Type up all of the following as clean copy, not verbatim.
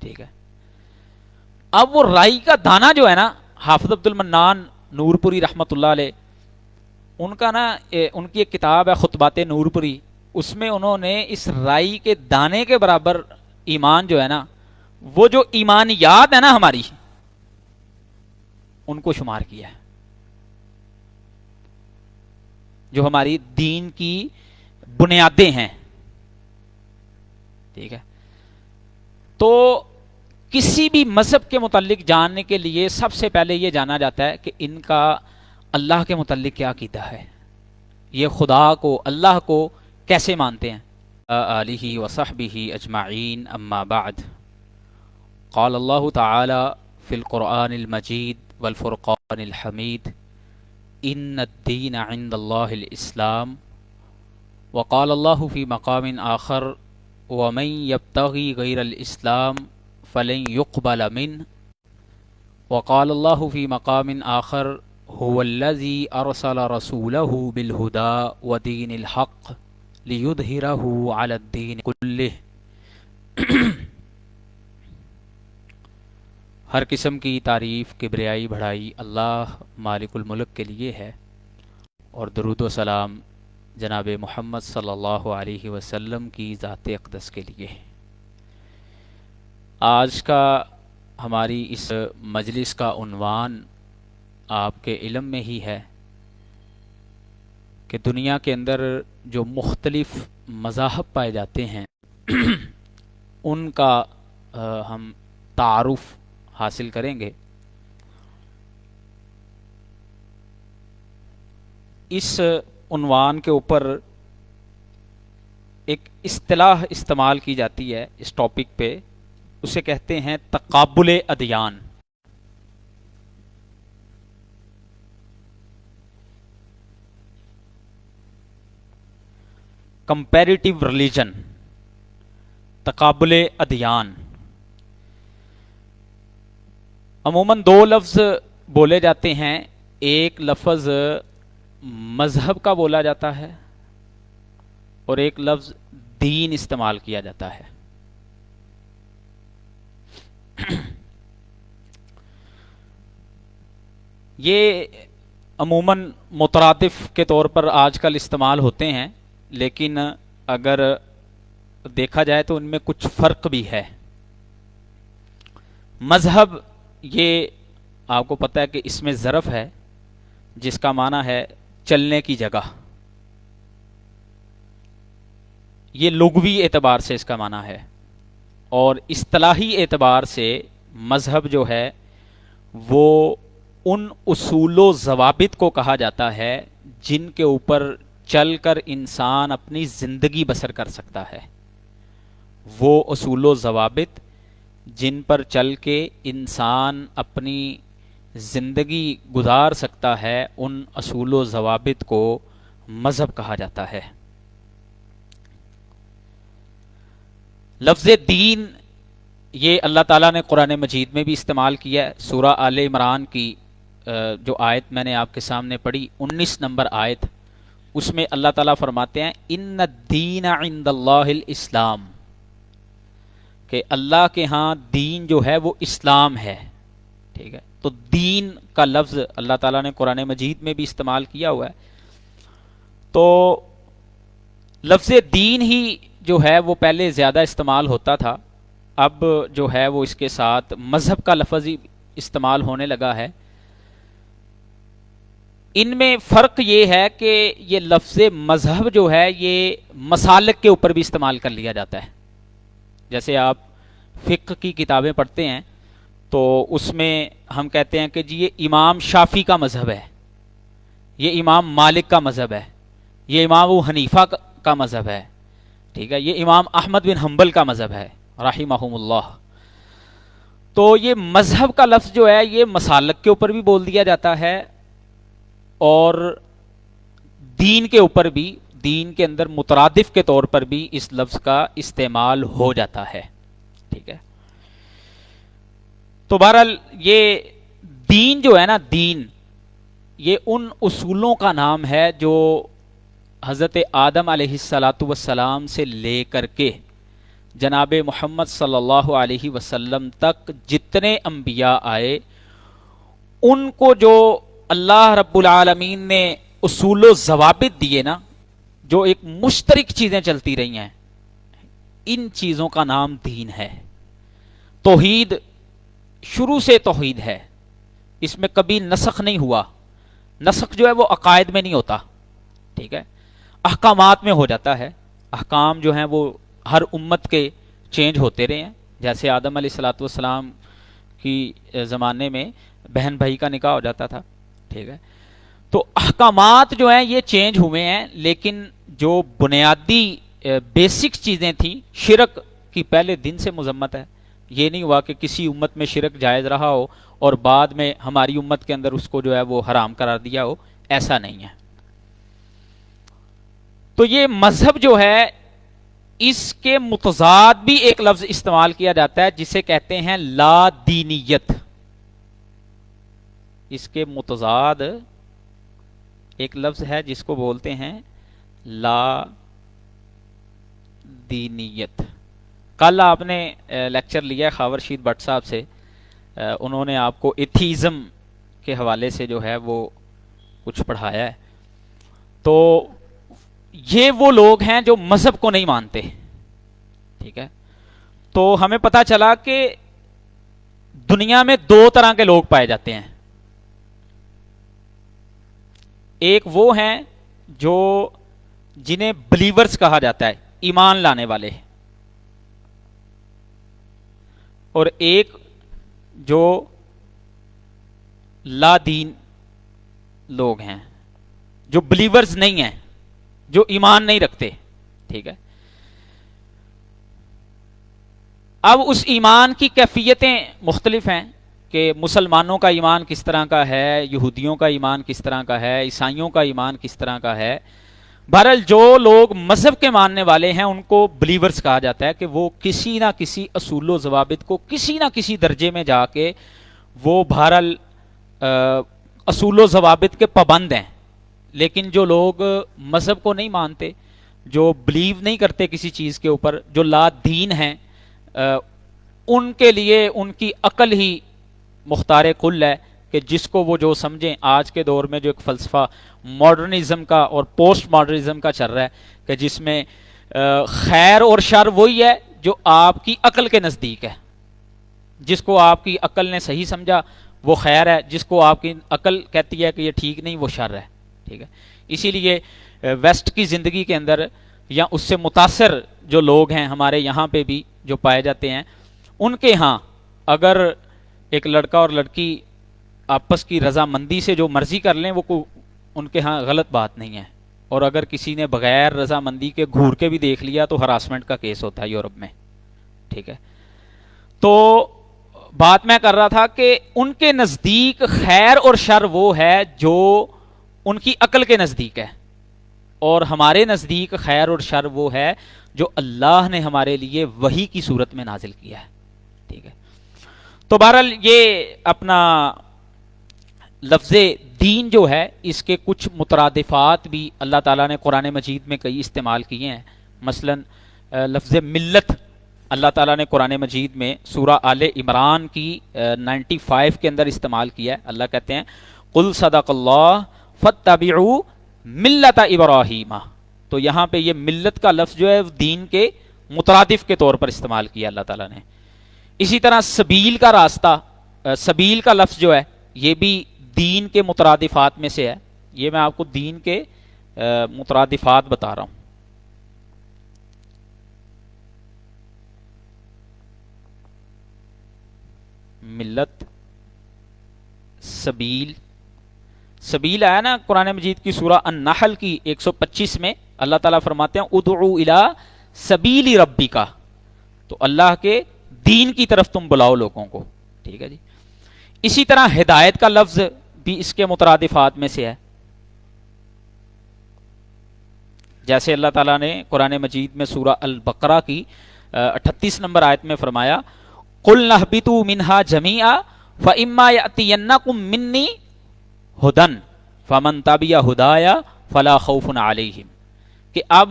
ٹھیک ہے. اب وہ رائی کا دانہ جو ہے نا، حافظ عبد المنان نور پوری رحمۃ اللہ علیہ، ان کا نا ان کی ایک کتاب ہے خطبات نور پوری، اس میں انہوں نے اس رائی کے دانے کے برابر ایمان جو ہے نا، وہ جو ایمانیات ہے نا ہماری، ان کو شمار کیا ہے، جو ہماری دین کی بنیادیں ہیں. ٹھیک ہے. تو کسی بھی مذہب کے متعلق جاننے کے لیے سب سے پہلے یہ جانا جاتا ہے کہ ان کا اللہ کے متعلق کیا عقیدہ ہے، یہ خدا کو، اللہ کو کیسے مانتے ہیں. آلہ وصحبہ اجمعین، اما بعد، قال اللہ تعالی فی القرآن المجید والفرقان الحمید ان الدین عند اللہ الاسلام، وقال اللہ فی مقام آخر ومن یبتغی غیر الاسلام فلن يقبل منه، وقال الله في مقام آخر هو الذي أرسل رسوله بالهدى ودين الحق ليظهره على الدين كله. ہر قسم کی تعریف، کبریائی، بڑھائی اللہ مالک الملک کے لیے ہے، اور درود و سلام جناب محمد صلی اللہ علیہ وسلم کی ذات اقدس کے لیے. آج کا ہماری اس مجلس کا عنوان آپ کے علم میں ہی ہے کہ دنیا کے اندر جو مختلف مذاہب پائے جاتے ہیں ان کا ہم تعارف حاصل کریں گے. اس عنوان کے اوپر ایک اصطلاح استعمال کی جاتی ہے اس ٹاپک پہ، اسے کہتے ہیں تقابل ادیان. کمپیریٹیو ریلیجن، تقابل ادیان. عموماً دو لفظ بولے جاتے ہیں، ایک لفظ مذہب کا بولا جاتا ہے اور ایک لفظ دین استعمال کیا جاتا ہے. یہ عموماً مترادف کے طور پر آج کل استعمال ہوتے ہیں، لیکن اگر دیکھا جائے تو ان میں کچھ فرق بھی ہے. مذہب یہ آپ کو پتہ ہے کہ اس میں ظرف ہے جس کا معنی ہے چلنے کی جگہ. یہ لغوی اعتبار سے اس کا معنی ہے، اور اصطلاحی اعتبار سے مذہب جو ہے وہ ان اصول و ضوابط کو کہا جاتا ہے جن کے اوپر چل کر انسان اپنی زندگی بسر کر سکتا ہے. وہ اصول و ضوابط جن پر چل کے انسان اپنی زندگی گزار سکتا ہے، ان اصول و ضوابط کو مذہب کہا جاتا ہے. لفظ دین یہ اللہ تعالیٰ نے قرآن مجید میں بھی استعمال کیا ہے. سورہ آل عمران کی جو آیت میں نے آپ کے سامنے پڑھی، 19 نمبر آیت، اس میں اللہ تعالیٰ فرماتے ہیں ان الدین عند اللہ الاسلام، کہ اللہ کے ہاں دین جو ہے وہ اسلام ہے. ٹھیک ہے. تو دین کا لفظ اللہ تعالیٰ نے قرآن مجید میں بھی استعمال کیا ہوا ہے. تو لفظ دین ہی جو ہے وہ پہلے زیادہ استعمال ہوتا تھا، اب جو ہے وہ اس کے ساتھ مذہب کا لفظ ہی استعمال ہونے لگا ہے. ان میں فرق یہ ہے کہ یہ لفظ مذہب جو ہے یہ مسالک کے اوپر بھی استعمال کر لیا جاتا ہے. جیسے آپ فقہ کی کتابیں پڑھتے ہیں تو اس میں ہم کہتے ہیں کہ جی یہ امام شافی کا مذہب ہے، یہ امام مالک کا مذہب ہے، یہ امام ابو حنیفہ کا مذہب ہے. ٹھیک ہے. یہ امام احمد بن حنبل کا مذہب ہے رحمہم اللہ. تو یہ مذہب کا لفظ جو ہے یہ مسالک کے اوپر بھی بول دیا جاتا ہے اور دین کے اوپر بھی، دین کے اندر مترادف کے طور پر بھی اس لفظ کا استعمال ہو جاتا ہے. ٹھیک ہے. تو بہرحال یہ دین جو ہے نا، دین یہ ان اصولوں کا نام ہے جو حضرت آدم علیہ الصلاۃ والسلام سے لے کر کے جناب محمد صلی اللہ علیہ وسلم تک جتنے انبیاء آئے ان کو جو اللہ رب العالمین نے اصول و ضوابط دیے نا، جو ایک مشترک چیزیں چلتی رہی ہیں، ان چیزوں کا نام دین ہے۔ توحید شروع سے توحید ہے، اس میں کبھی نسخ نہیں ہوا۔ نسخ جو ہے وہ عقائد میں نہیں ہوتا، ٹھیک ہے، احکامات میں ہو جاتا ہے۔ احکام جو ہیں وہ ہر امت کے چینج ہوتے رہے ہیں، جیسے آدم علیہ الصلوۃ والسلام کی زمانے میں بہن بھائی کا نکاح ہو جاتا تھا، ٹھیک ہے۔ تو احکامات جو ہیں یہ چینج ہوئے ہیں، لیکن جو بنیادی بیسک چیزیں تھیں، شرک کی پہلے دن سے مذمت ہے۔ یہ نہیں ہوا کہ کسی امت میں شرک جائز رہا ہو اور بعد میں ہماری امت کے اندر اس کو جو ہے وہ حرام قرار دیا ہو، ایسا نہیں ہے۔ تو یہ مذہب جو ہے اس کے متضاد بھی ایک لفظ استعمال کیا جاتا ہے جسے کہتے ہیں لا دینیت۔ اس کے متضاد ایک لفظ ہے جس کو بولتے ہیں لا دینیت۔ کل آپ نے لیکچر لیا خاور رشید بٹ صاحب سے، انہوں نے آپ کو ایتھیزم کے حوالے سے جو ہے وہ کچھ پڑھایا ہے۔ تو یہ وہ لوگ ہیں جو مذہب کو نہیں مانتے، ٹھیک ہے۔ تو ہمیں پتہ چلا کہ دنیا میں دو طرح کے لوگ پائے جاتے ہیں۔ ایک وہ ہیں جو جنہیں بلیورز کہا جاتا ہے، ایمان لانے والے، اور ایک جو لا دین لوگ ہیں، جو بلیورز نہیں ہیں، جو ایمان نہیں رکھتے، ٹھیک ہے۔ اب اس ایمان کی کیفیتیں مختلف ہیں کہ مسلمانوں کا ایمان کس طرح کا ہے، یہودیوں کا ایمان کس طرح کا ہے، عیسائیوں کا ایمان کس طرح کا ہے۔ بہرحال جو لوگ مذہب کے ماننے والے ہیں ان کو بلیورز کہا جاتا ہے کہ وہ کسی نہ کسی اصول و ضوابط کو کسی نہ کسی درجے میں جا کے وہ بہرحال اصول و ضوابط کے پابند ہیں۔ لیکن جو لوگ مذہب کو نہیں مانتے، جو بلیو نہیں کرتے کسی چیز کے اوپر، جو لا دین ہیں، ان کے لیے ان کی عقل ہی مختار کل ہے کہ جس کو وہ جو سمجھیں۔ آج کے دور میں جو ایک فلسفہ ماڈرنزم کا اور پوسٹ ماڈرنزم کا چل رہا ہے کہ جس میں خیر اور شر وہی ہے جو آپ کی عقل کے نزدیک ہے۔ جس کو آپ کی عقل نے صحیح سمجھا وہ خیر ہے، جس کو آپ کی عقل کہتی ہے کہ یہ ٹھیک نہیں وہ شر ہے، ٹھیک ہے۔ اسی لیے ویسٹ کی زندگی کے اندر یا اس سے متاثر جو لوگ ہیں ہمارے یہاں پہ بھی جو پائے جاتے ہیں، ان کے ہاں اگر ایک لڑکا اور لڑکی آپس کی رضامندی سے جو مرضی کر لیں وہ ان کے ہاں غلط بات نہیں ہے، اور اگر کسی نے بغیر رضامندی کے گھور کے بھی دیکھ لیا تو ہراسمنٹ کا کیس ہوتا ہے یورپ میں، ٹھیک ہے۔ تو بات میں کر رہا تھا کہ ان کے نزدیک خیر اور شر وہ ہے جو ان کی عقل کے نزدیک ہے، اور ہمارے نزدیک خیر اور شر وہ ہے جو اللہ نے ہمارے لیے وحی کی صورت میں نازل کیا ہے، ٹھیک ہے۔ تو بہرحال یہ اپنا لفظ دین جو ہے اس کے کچھ مترادفات بھی اللہ تعالیٰ نے قرآن مجید میں کئی استعمال کیے ہیں۔ مثلا لفظ ملت اللہ تعالیٰ نے قرآن مجید میں سورہ آل عمران کی 95 کے اندر استعمال کیا ہے۔ اللہ کہتے ہیں قل صدق اللہ فاتبعوا ملت ابراہیم۔ تو یہاں پہ یہ ملت کا لفظ جو ہے دین کے مترادف کے طور پر استعمال کیا اللہ تعالیٰ نے۔ اسی طرح سبیل کا راستہ، سبیل کا لفظ جو ہے یہ بھی دین کے مترادفات میں سے ہے۔ یہ میں آپ کو دین کے مترادفات بتا رہا ہوں۔ ملت، سبیل، سبیل آیا نا قرآن مجید کی سورہ النحل کی 125 میں، اللہ تعالیٰ فرماتے ہیں ادعو الی سبیل ربک، تو اللہ کے دین کی طرف تم بلاؤ لوگوں کو، ٹھیک ہے جی۔ اسی طرح ہدایت کا لفظ بھی اس کے مترادفات میں سے ہے، جیسے اللہ تعالیٰ نے قرآن مجید میں سورہ البقرہ کی 38 نمبر آیت میں فرمایا قُلْ نَهْبِطُوا مِنْهَا جَمِيعًا فَإِمَّا يَأْتِيَنَّكُم مِّنِّي هُدًى فَمَن تَبِعَ هُدَايَ فَلَا خَوْفٌ عَلَيْهِمْ، کہ اب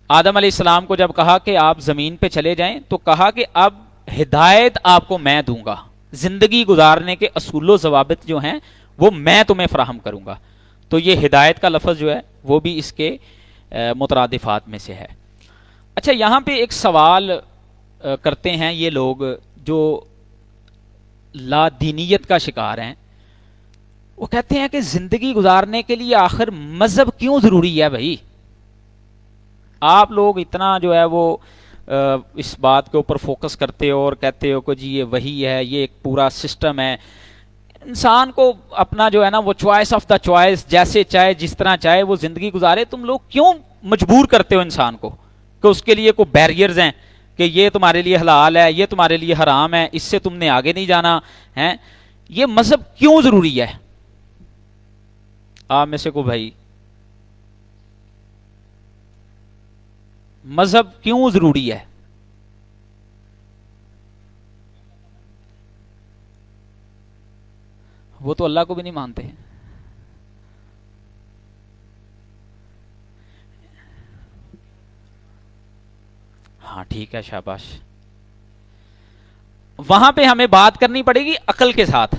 آدم علیہ السلام کو جب کہا کہ آپ زمین پہ چلے جائیں تو کہا کہ اب ہدایت آپ کو میں دوں گا، زندگی گزارنے کے اصول و ضوابط جو ہیں وہ میں تمہیں فراہم کروں گا. تو یہ ہدایت کا لفظ جو ہے وہ بھی اس کے مترادفات میں سے ہے. اچھا، یہاں پہ ایک سوال کرتے ہیں یہ لوگ جو لا دینیت کا شکار ہیں. وہ کہتے ہیں کہ زندگی گزارنے کے لیے آخر مذہب کیوں ضروری ہے بھائی؟ آپ لوگ اتنا جو ہے وہ اس بات کے اوپر فوکس کرتے ہو اور کہتے ہو کہ جی یہ وہی ہے، یہ ایک پورا سسٹم ہے، انسان کو اپنا جو ہے نا وہ چوائس آف دا چوائس، جیسے چاہے جس طرح چاہے وہ زندگی گزارے. تم لوگ کیوں مجبور کرتے ہو انسان کو کہ اس کے لیے کوئی بیریئرز ہیں کہ یہ تمہارے لیے حلال ہے، یہ تمہارے لیے حرام ہے، اس سے تم نے آگے نہیں جانا ہے؟ یہ مذہب کیوں ضروری ہے؟ آپ میں سے کو بھائی، مذہب کیوں ضروری ہے؟ وہ تو اللہ کو بھی نہیں مانتے ہیں. ہاں ٹھیک ہے، شاباش. وہاں پہ ہمیں بات کرنی پڑے گی عقل کے ساتھ.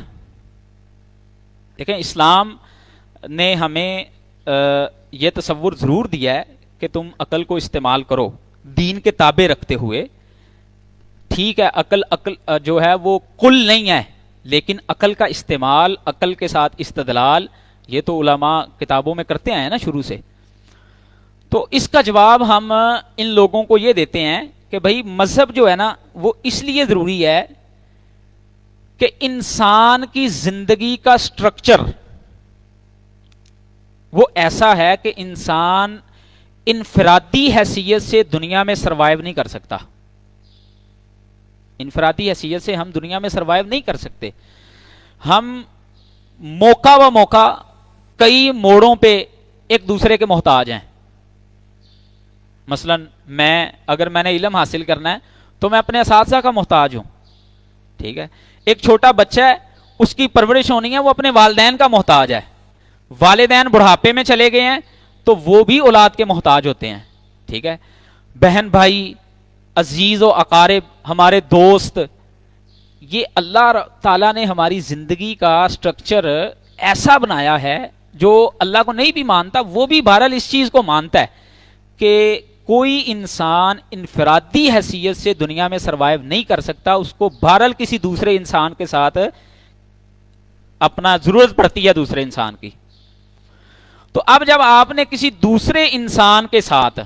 دیکھیں، اسلام نے ہمیں یہ تصور ضرور دیا ہے کہ تم عقل کو استعمال کرو دین کے تابع رکھتے ہوئے. ٹھیک ہے، عقل جو ہے وہ کل نہیں ہے، لیکن عقل کا استعمال، عقل کے ساتھ استدلال، یہ تو علماء کتابوں میں کرتے آئے ہیں نا شروع سے. تو اس کا جواب ہم ان لوگوں کو یہ دیتے ہیں کہ بھائی مذہب جو ہے نا وہ اس لیے ضروری ہے کہ انسان کی زندگی کا سٹرکچر وہ ایسا ہے کہ انسان انفرادی حیثیت سے دنیا میں سروائیو نہیں کر سکتا. انفرادی حیثیت سے ہم دنیا میں سروائیو نہیں کر سکتے. ہم موقع و موقع کئی موڑوں پہ ایک دوسرے کے محتاج ہیں. مثلا اگر میں نے علم حاصل کرنا ہے تو میں اپنے اساتذہ کا محتاج ہوں. ٹھیک ہے، ایک چھوٹا بچہ ہے، اس کی پرورش ہونی ہے، وہ اپنے والدین کا محتاج ہے. والدین بڑھاپے میں چلے گئے ہیں تو وہ بھی اولاد کے محتاج ہوتے ہیں. ٹھیک ہے، بہن بھائی، عزیز و اقارب، ہمارے دوست، یہ اللہ تعالیٰ نے ہماری زندگی کا سٹرکچر ایسا بنایا ہے جو اللہ کو نہیں بھی مانتا وہ بھی بہرحال اس چیز کو مانتا ہے کہ کوئی انسان انفرادی حیثیت سے دنیا میں سروائیو نہیں کر سکتا. اس کو بہرحال کسی دوسرے انسان کے ساتھ اپنا ضرورت پڑتی ہے دوسرے انسان کی. تو اب جب آپ نے کسی دوسرے انسان کے ساتھ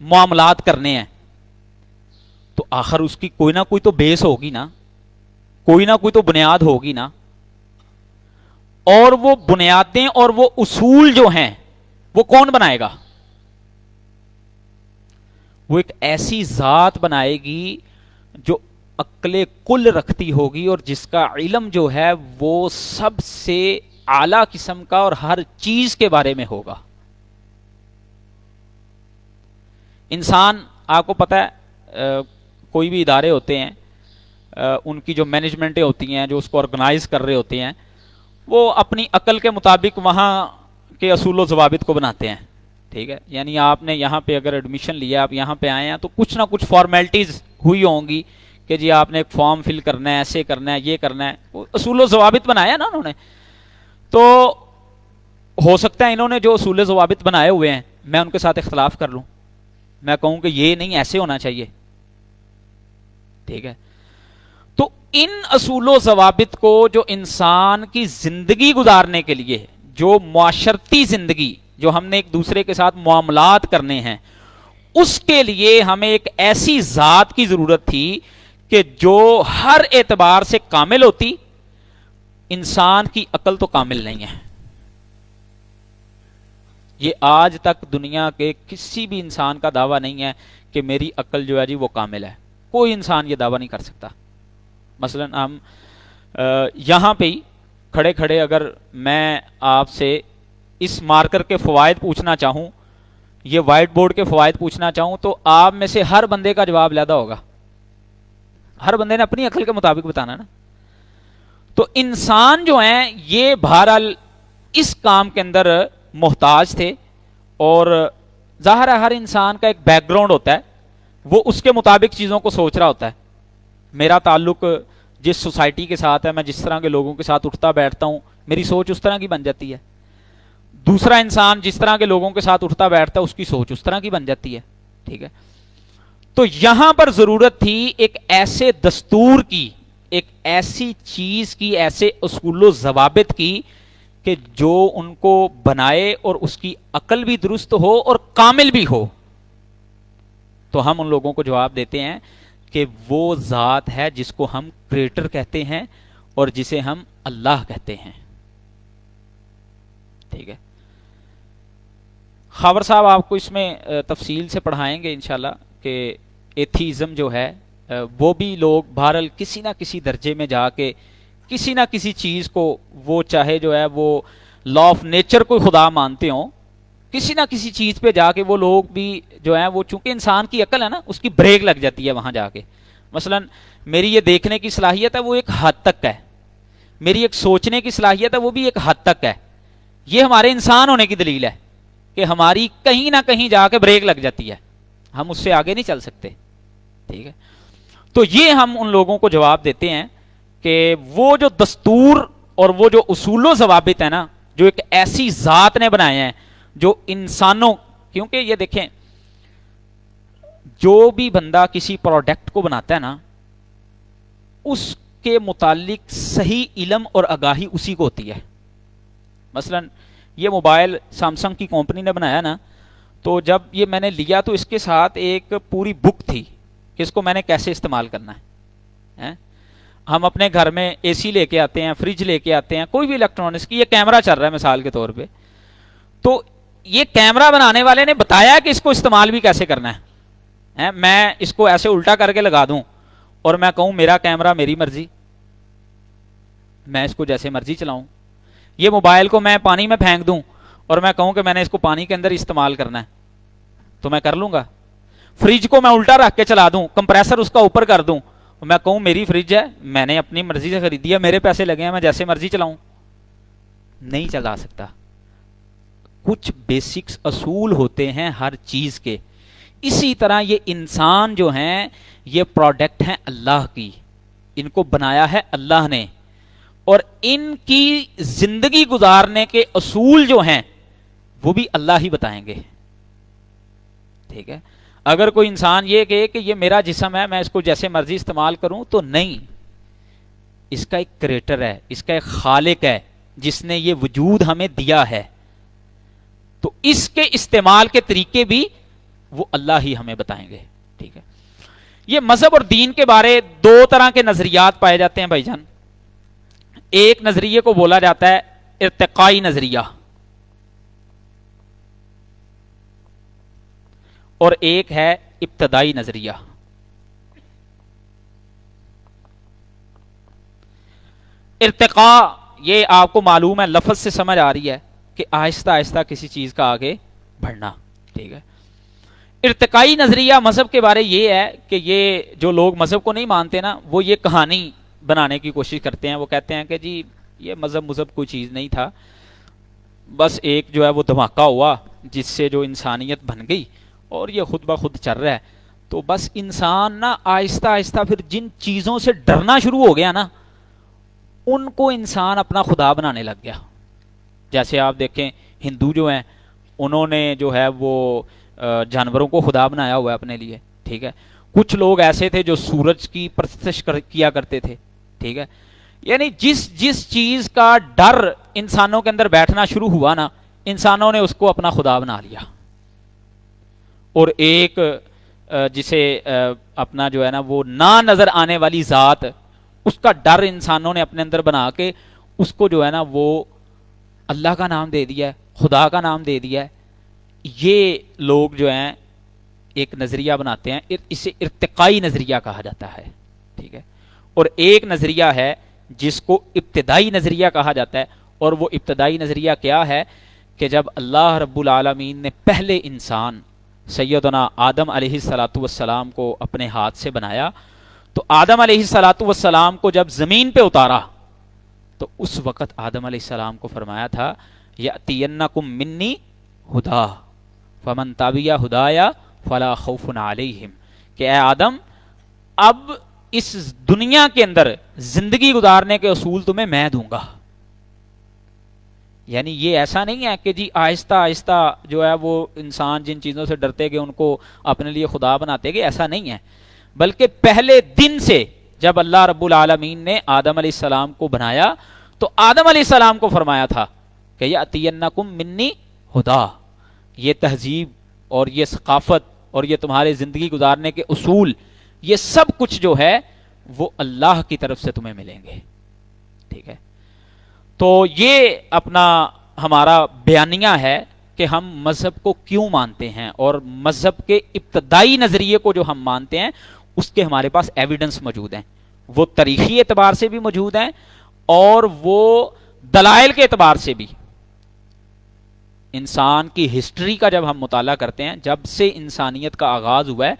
معاملات کرنے ہیں تو آخر اس کی کوئی نہ کوئی تو بیس ہوگی نا، کوئی نہ کوئی تو بنیاد ہوگی نا. اور وہ بنیادیں اور وہ اصول جو ہیں وہ کون بنائے گا؟ وہ ایک ایسی ذات بنائے گی جو عقل کل رکھتی ہوگی اور جس کا علم جو ہے وہ سب سے اعلیٰ قسم کا اور ہر چیز کے بارے میں ہوگا. انسان، آپ کو پتہ ہے کوئی بھی ادارے ہوتے ہیں ان کی جو مینجمنٹیں ہوتی ہیں جو اس کو آرگنائز کر رہے ہوتے ہیں وہ اپنی عقل کے مطابق وہاں کے اصول و ضوابط کو بناتے ہیں. ٹھیک ہے، یعنی آپ نے یہاں پہ اگر ایڈمیشن لیا، آپ یہاں پہ آئے ہیں تو کچھ نہ کچھ فارمیلٹیز ہوئی ہوں گی کہ جی آپ نے ایک فارم فل کرنا ہے، ایسے کرنا ہے، یہ کرنا ہے. وہ اصول و ضوابط بنایا نا انہوں نے. تو ہو سکتا ہے انہوں نے جو اصول و ضوابط بنائے ہوئے ہیں میں ان کے ساتھ اختلاف کر لوں، میں کہوں کہ یہ نہیں، ایسے ہونا چاہیے. ٹھیک ہے، تو ان اصول و ضوابط کو جو انسان کی زندگی گزارنے کے لیے، جو معاشرتی زندگی، جو ہم نے ایک دوسرے کے ساتھ معاملات کرنے ہیں، اس کے لیے ہمیں ایک ایسی ذات کی ضرورت تھی کہ جو ہر اعتبار سے کامل ہوتی. انسان کی عقل تو کامل نہیں ہے. یہ آج تک دنیا کے کسی بھی انسان کا دعویٰ نہیں ہے کہ میری عقل جو ہے جی وہ کامل ہے. کوئی انسان یہ دعویٰ نہیں کر سکتا. مثلا ہم یہاں پہ ہی کھڑے کھڑے اگر میں آپ سے اس مارکر کے فوائد پوچھنا چاہوں، یہ وائٹ بورڈ کے فوائد پوچھنا چاہوں، تو آپ میں سے ہر بندے کا جواب علیحدہ ہوگا. ہر بندے نے اپنی عقل کے مطابق بتانا نا. تو انسان جو ہیں یہ بہرحال اس کام کے اندر محتاج تھے اور ظاہر ہے ہر انسان کا ایک بیک گراؤنڈ ہوتا ہے، وہ اس کے مطابق چیزوں کو سوچ رہا ہوتا ہے. میرا تعلق جس سوسائٹی کے ساتھ ہے، میں جس طرح کے لوگوں کے ساتھ اٹھتا بیٹھتا ہوں، میری سوچ اس طرح کی بن جاتی ہے. دوسرا انسان جس طرح کے لوگوں کے ساتھ اٹھتا بیٹھتا ہے، اس کی سوچ اس طرح کی بن جاتی ہے. ٹھیک ہے، تو یہاں پر ضرورت تھی ایک ایسے دستور کی، ایک ایسی چیز کی، ایسے اصول و ضوابط کی کہ جو ان کو بنائے اور اس کی عقل بھی درست ہو اور کامل بھی ہو. تو ہم ان لوگوں کو جواب دیتے ہیں کہ وہ ذات ہے جس کو ہم کریٹر کہتے ہیں اور جسے ہم اللہ کہتے ہیں. ٹھیک ہے، خاور صاحب آپ کو اس میں تفصیل سے پڑھائیں گے انشاءاللہ کہ ایتھیزم جو ہے وہ بھی لوگ بہرحال کسی نہ کسی درجے میں جا کے کسی نہ کسی چیز کو، وہ چاہے جو ہے وہ لا آف نیچر کو خدا مانتے ہوں، کسی نہ کسی چیز پہ جا کے وہ لوگ بھی جو ہیں وہ، چونکہ انسان کی عقل ہے نا، اس کی بریک لگ جاتی ہے وہاں جا کے. مثلا میری یہ دیکھنے کی صلاحیت ہے وہ ایک حد تک ہے، میری ایک سوچنے کی صلاحیت ہے وہ بھی ایک حد تک ہے. یہ ہمارے انسان ہونے کی دلیل ہے کہ ہماری کہیں نہ کہیں جا کے بریک لگ جاتی ہے، ہم اس سے آگے نہیں چل سکتے. ٹھیک ہے، تو یہ ہم ان لوگوں کو جواب دیتے ہیں کہ وہ جو دستور اور وہ جو اصول و ضوابط ہیں نا، جو ایک ایسی ذات نے بنائے ہیں جو انسانوں، کیونکہ یہ دیکھیں جو بھی بندہ کسی پروڈکٹ کو بناتا ہے نا، اس کے متعلق صحیح علم اور آگاہی اسی کو ہوتی ہے. مثلا یہ موبائل سیمسنگ کی کمپنی نے بنایا نا، تو جب یہ میں نے لیا تو اس کے ساتھ ایک پوری بک تھی کہ اس کو میں نے کیسے استعمال کرنا ہے. ہم اپنے گھر میں اے سی لے کے آتے ہیں، فریج لے کے آتے ہیں، کوئی بھی الیکٹرانکس کی، یہ کیمرہ چل رہا ہے مثال کے طور پہ، تو یہ کیمرہ بنانے والے نے بتایا کہ اس کو استعمال بھی کیسے کرنا ہے. میں اس کو ایسے الٹا کر کے لگا دوں اور میں کہوں میرا کیمرہ میری مرضی، میں اس کو جیسے مرضی چلاؤں. یہ موبائل کو میں پانی میں پھینک دوں اور میں کہوں کہ میں نے اس کو پانی کے اندر استعمال کرنا ہے، تو میں کر لوں گا. فریج کو میں الٹا رکھ کے چلا دوں، کمپریسر اس کا اوپر کر دوں، میں کہوں میری فریج ہے، میں نے اپنی مرضی سے خریدی ہے، میرے پیسے لگے ہیں، میں جیسے مرضی چلاؤں. نہیں چلا سکتا. کچھ بیسکس اصول ہوتے ہیں ہر چیز کے. اسی طرح یہ انسان جو ہیں یہ پروڈکٹ ہیں اللہ کی، ان کو بنایا ہے اللہ نے، اور ان کی زندگی گزارنے کے اصول جو ہیں وہ بھی اللہ ہی بتائیں گے. ٹھیک ہے، اگر کوئی انسان یہ کہے کہ یہ میرا جسم ہے، میں اس کو جیسے مرضی استعمال کروں، تو نہیں. اس کا ایک کریٹر ہے، اس کا ایک خالق ہے جس نے یہ وجود ہمیں دیا ہے، تو اس کے استعمال کے طریقے بھی وہ اللہ ہی ہمیں بتائیں گے. ٹھیک ہے، یہ مذہب اور دین کے بارے دو طرح کے نظریات پائے جاتے ہیں بھائی جان. ایک نظریے کو بولا جاتا ہے ارتقائی نظریہ، اور ایک ہے ابتدائی نظریہ. ارتقاء یہ آپ کو معلوم ہے، لفظ سے سمجھ آ رہی ہے کہ آہستہ آہستہ کسی چیز کا آگے بڑھنا. ٹھیک ہے، ارتقائی نظریہ مذہب کے بارے یہ ہے کہ یہ جو لوگ مذہب کو نہیں مانتے نا، وہ یہ کہانی بنانے کی کوشش کرتے ہیں. وہ کہتے ہیں کہ جی یہ مذہب کوئی چیز نہیں تھا، بس ایک جو ہے وہ دھماکہ ہوا جس سے جو انسانیت بن گئی اور یہ خود بخود چل رہا ہے. تو بس انسان نا آہستہ آہستہ پھر جن چیزوں سے ڈرنا شروع ہو گیا نا، ان کو انسان اپنا خدا بنانے لگ گیا. جیسے آپ دیکھیں ہندو جو ہیں انہوں نے جو ہے وہ جانوروں کو خدا بنایا ہوا ہے اپنے لیے. ٹھیک ہے، کچھ لوگ ایسے تھے جو سورج کی پرستش کیا کرتے تھے. ٹھیک ہے، یعنی جس چیز کا ڈر انسانوں کے اندر بیٹھنا شروع ہوا نا، انسانوں نے اس کو اپنا خدا بنا لیا. اور ایک جسے اپنا جو ہے نا وہ نہ نظر آنے والی ذات، اس کا ڈر انسانوں نے اپنے اندر بنا کے اس کو جو ہے نا وہ اللہ کا نام دے دیا ہے، خدا کا نام دے دیا ہے. یہ لوگ جو ہیں ایک نظریہ بناتے ہیں، اسے ارتقائی نظریہ کہا جاتا ہے. ٹھیک ہے، اور ایک نظریہ ہے جس کو ابتدائی نظریہ کہا جاتا ہے. اور وہ ابتدائی نظریہ کیا ہے کہ جب اللہ رب العالمین نے پہلے انسان سیدنا آدم علیہ الصلاۃ والسلام کو اپنے ہاتھ سے بنایا، تو آدم علیہ الصلاۃ والسلام کو جب زمین پہ اتارا تو اس وقت آدم علیہ السلام کو فرمایا تھا یأتینکم منی ہدا، فمن تبع ہدایا فلا خوف علیہم، کہ اے آدم اب اس دنیا کے اندر زندگی گزارنے کے اصول تمہیں میں دوں گا. یعنی یہ ایسا نہیں ہے کہ جی آہستہ آہستہ جو ہے وہ انسان جن چیزوں سے ڈرتے گئے ان کو اپنے لیے خدا بناتے گئے، ایسا نہیں ہے، بلکہ پہلے دن سے جب اللہ رب العالمین نے آدم علیہ السلام کو بنایا تو آدم علیہ السلام کو فرمایا تھا کہ یأتینکم منی ہدا، یہ تہذیب اور یہ ثقافت اور یہ تمہارے زندگی گزارنے کے اصول، یہ سب کچھ جو ہے وہ اللہ کی طرف سے تمہیں ملیں گے. ٹھیک ہے، تو یہ اپنا ہمارا بیانیہ ہے کہ ہم مذہب کو کیوں مانتے ہیں، اور مذہب کے ابتدائی نظریے کو جو ہم مانتے ہیں اس کے ہمارے پاس ایویڈنس موجود ہیں، وہ تاریخی اعتبار سے بھی موجود ہیں اور وہ دلائل کے اعتبار سے بھی. انسان کی ہسٹری کا جب ہم مطالعہ کرتے ہیں، جب سے انسانیت کا آغاز ہوا ہے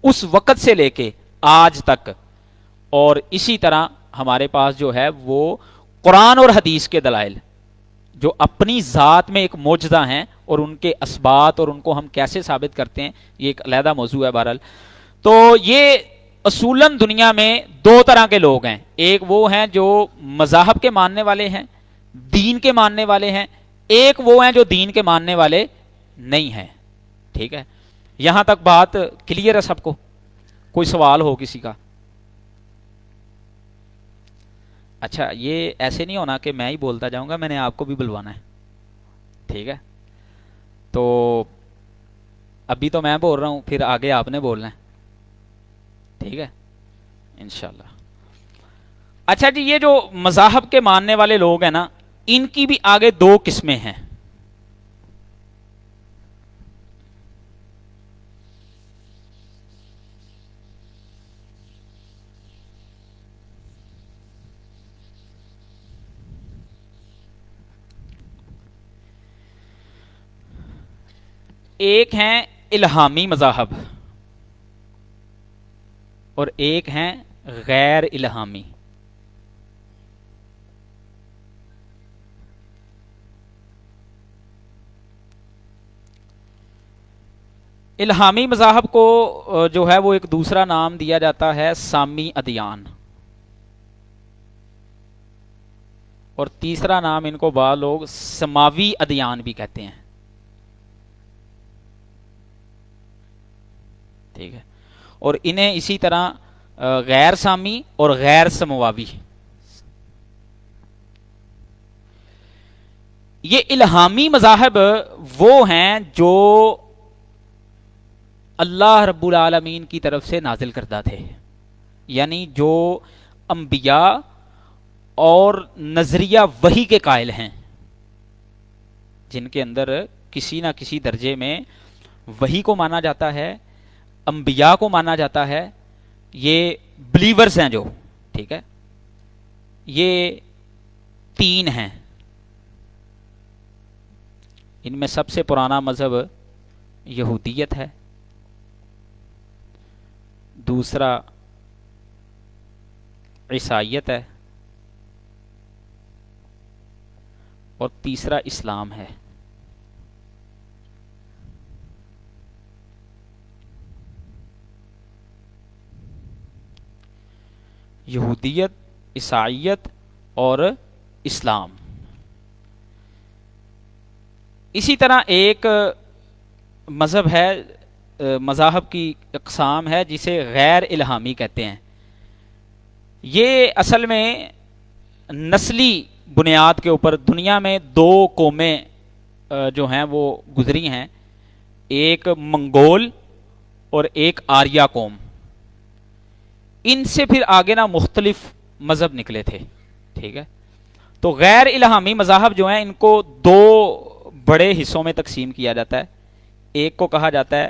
اس وقت سے لے کے آج تک، اور اسی طرح ہمارے پاس جو ہے وہ قرآن اور حدیث کے دلائل جو اپنی ذات میں ایک معجزہ ہیں، اور ان کے اسبات اور ان کو ہم کیسے ثابت کرتے ہیں یہ ایک علیحدہ موضوع ہے. بہرحال تو یہ اصولاً دنیا میں دو طرح کے لوگ ہیں، ایک وہ ہیں جو مذاہب کے ماننے والے ہیں، دین کے ماننے والے ہیں، ایک وہ ہیں جو دین کے ماننے والے نہیں ہیں. ٹھیک ہے، یہاں تک بات کلیئر ہے سب کو؟ کوئی سوال ہو کسی کا؟ اچھا، یہ ایسے نہیں ہونا کہ میں ہی بولتا جاؤں گا، میں نے آپ کو بھی بلوانا ہے. ٹھیک ہے، تو ابھی تو میں بول رہا ہوں، پھر آگے آپ نے بولنا ہے. ٹھیک ہے انشاءاللہ. اچھا جی، یہ جو مذاہب کے ماننے والے لوگ ہیں نا، ان کی بھی آگے دو قسمیں ہیں. ایک ہیں الہامی مذاہب اور ایک ہیں غیر الہامی. الہامی مذاہب کو جو ہے وہ ایک دوسرا نام دیا جاتا ہے سامی ادیان، اور تیسرا نام ان کو بعض لوگ سماوی ادیان بھی کہتے ہیں. ٹھیک ہے، اور انہیں اسی طرح غیر سامی اور غیر سماوی. یہ الہامی مذاہب وہ ہیں جو اللہ رب العالمین کی طرف سے نازل کردہ تھے، یعنی جو انبیاء اور نظریہ وحی کے قائل ہیں، جن کے اندر کسی نہ کسی درجے میں وحی کو مانا جاتا ہے، انبیاء کو مانا جاتا ہے. یہ بلیورز ہیں جو. ٹھیک ہے، یہ تین ہیں. ان میں سب سے پرانا مذہب یہودیت ہے، دوسرا عیسائیت ہے، اور تیسرا اسلام ہے. یہودیت، عیسائیت اور اسلام. اسی طرح ایک مذہب ہے، مذاہب کی اقسام ہے جسے غیر الہامی کہتے ہیں. یہ اصل میں نسلی بنیاد کے اوپر دنیا میں دو قومیں جو ہیں وہ گزری ہیں، ایک منگول اور ایک آریہ قوم. ان سے پھر آگے نا مختلف مذہب نکلے تھے. ٹھیک ہے، تو غیر الہامی مذاہب جو ہیں ان کو دو بڑے حصوں میں تقسیم کیا جاتا ہے. ایک کو کہا جاتا ہے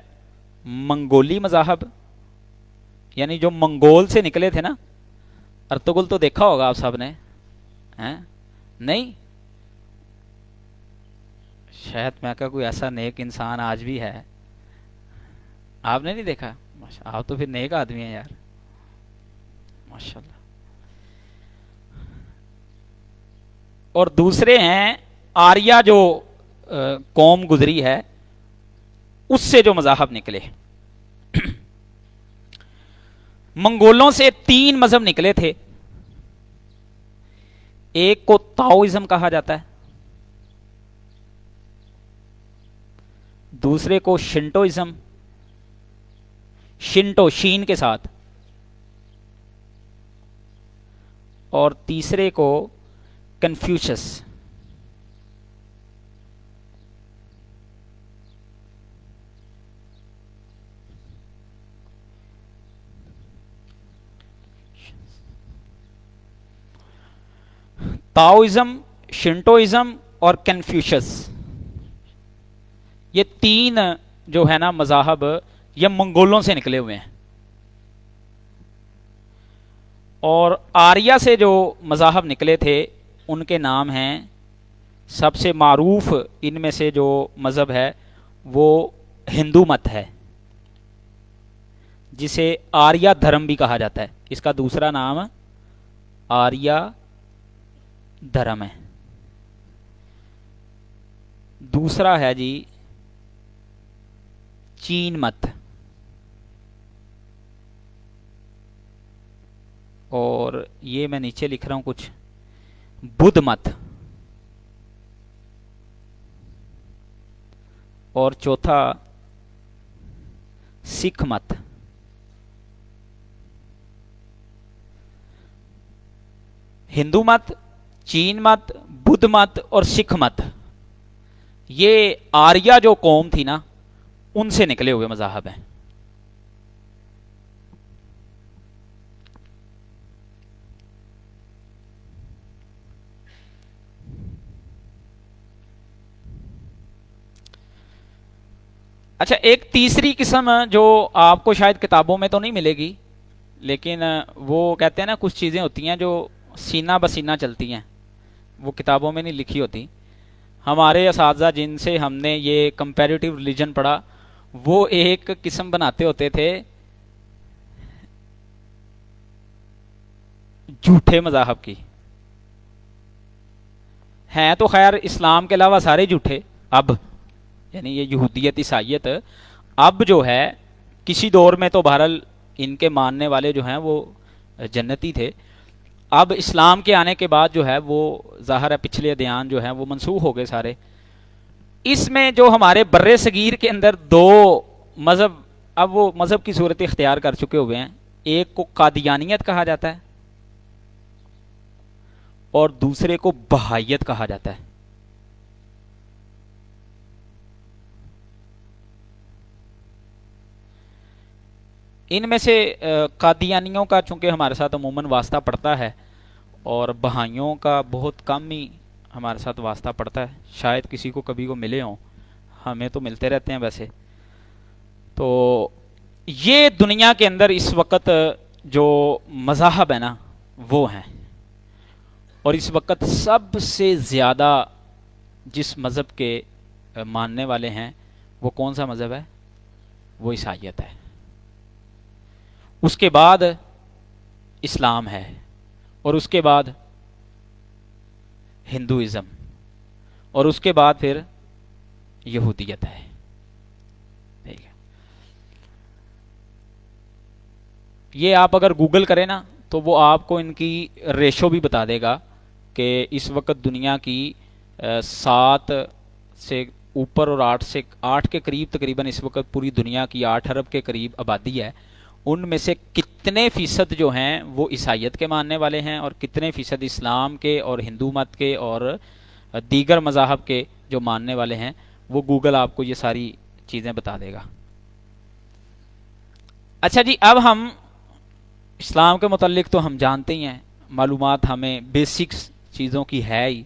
منگولی مذاہب، یعنی جو منگول سے نکلے تھے نا. ارطغرل تو دیکھا ہوگا آپ سب نے، نہیں؟ شاید میں کوئی ایسا نیک انسان آج بھی ہے. آپ نے نہیں دیکھا؟ آپ تو پھر نیک آدمی ہیں یار، ماشاءاللہ. اور دوسرے ہیں آریہ جو قوم گزری ہے، اس سے جو مذاہب نکلے. منگولوں سے 3 مذہب نکلے تھے. ایک کو تاؤزم کہا جاتا ہے, دوسرے کو شنٹوازم, شنٹو شین کے ساتھ, اور تیسرے کو کنفیوشس. تاؤزم, شنٹوازم اور کنفیوشس, یہ 3 جو ہے نا مذاہب یہ منگولوں سے نکلے ہوئے ہیں. اور آریہ سے جو مذاہب نکلے تھے ان کے نام ہیں, سب سے معروف ان میں سے جو مذہب ہے وہ ہندو مت ہے, جسے آریہ دھرم بھی کہا جاتا ہے. اس کا دوسرا نام آریہ دھرم ہے. دوسرا ہے جی چین مت, اور یہ میں نیچے لکھ رہا ہوں کچھ, بدھ مت, اور چوتھا سکھ مت. ہندو مت, چین مت, بدھ مت اور سکھ مت, یہ آریہ جو قوم تھی نا ان سے نکلے ہوئے مذاہب ہیں. اچھا, ایک تیسری قسم جو آپ کو شاید کتابوں میں تو نہیں ملے گی, لیکن وہ کہتے ہیں نا کچھ چیزیں ہوتی ہیں جو سینہ بسینہ چلتی ہیں, وہ کتابوں میں نہیں لکھی ہوتی. ہمارے اساتذہ جن سے ہم نے یہ کمپیریٹیو ریلیجن پڑھا وہ ایک قسم بناتے ہوتے تھے جھوٹے مذاہب کی. ہیں تو خیر اسلام کے علاوہ سارے جھوٹے, اب یعنی یہ یہودیت عیسائیت اب جو ہے, کسی دور میں تو بہرحال ان کے ماننے والے جو ہیں وہ جنتی تھے, اب اسلام کے آنے کے بعد جو ہے وہ ظاہر ہے پچھلے ادیان جو ہیں وہ منسوخ ہو گئے سارے. اس میں جو ہمارے بر صغیر کے اندر 2 مذہب اب وہ مذہب کی صورت اختیار کر چکے ہوئے ہیں. ایک کو قادیانیت کہا جاتا ہے اور دوسرے کو بہائیت کہا جاتا ہے. ان میں سے قادیانیوں کا چونکہ ہمارے ساتھ عموماً واسطہ پڑتا ہے, اور بہائیوں کا بہت کم ہی ہمارے ساتھ واسطہ پڑتا ہے, شاید کسی کو کبھی کو ملے ہوں, ہمیں تو ملتے رہتے ہیں ویسے. تو یہ دنیا کے اندر اس وقت جو مذاہب ہے نا وہ ہیں, اور اس وقت سب سے زیادہ جس مذہب کے ماننے والے ہیں وہ کون سا مذہب ہے؟ وہ عیسائیت ہے. اس کے بعد اسلام ہے, اور اس کے بعد ہندوازم, اور اس کے بعد پھر یہودیت ہے. ٹھیک ہے, یہ آپ اگر گوگل کریں نا تو وہ آپ کو ان کی ریشو بھی بتا دے گا کہ اس وقت دنیا کی 7 سے اوپر اور 8 کے قریب تقریباً اس وقت پوری دنیا کی 8 ارب کے قریب آبادی ہے. ان میں سے کتنے فیصد جو ہیں وہ عیسائیت کے ماننے والے ہیں, اور کتنے فیصد اسلام کے اور ہندو مت کے اور دیگر مذاہب کے جو ماننے والے ہیں, وہ گوگل آپ کو یہ ساری چیزیں بتا دے گا. اچھا جی, اب ہم اسلام کے متعلق تو ہم جانتے ہی ہیں, معلومات ہمیں بیسکس چیزوں کی ہے ہی.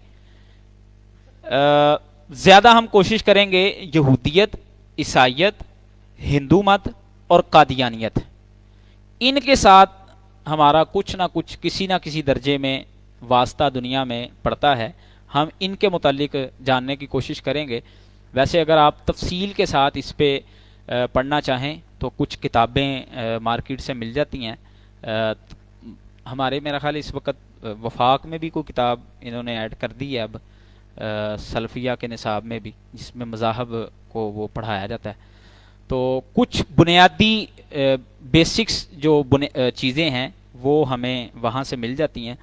زیادہ ہم کوشش کریں گے یہودیت, عیسائیت, ہندو مت اور قادیانیت, ان کے ساتھ ہمارا کچھ نہ کچھ کسی نہ کسی درجے میں واسطہ دنیا میں پڑتا ہے. ہم ان کے متعلق جاننے کی کوشش کریں گے. ویسے اگر آپ تفصیل کے ساتھ اس پہ پڑھنا چاہیں تو کچھ کتابیں مارکیٹ سے مل جاتی ہیں. ہمارے میرا خیال اس وقت وفاق میں بھی کوئی کتاب انہوں نے ایڈ کر دی ہے اب سلفیہ کے نصاب میں بھی, جس میں مذاہب کو وہ پڑھایا جاتا ہے. تو کچھ بنیادی بیسکس جو چیزیں ہیں وہ ہمیں وہاں سے مل جاتی ہیں.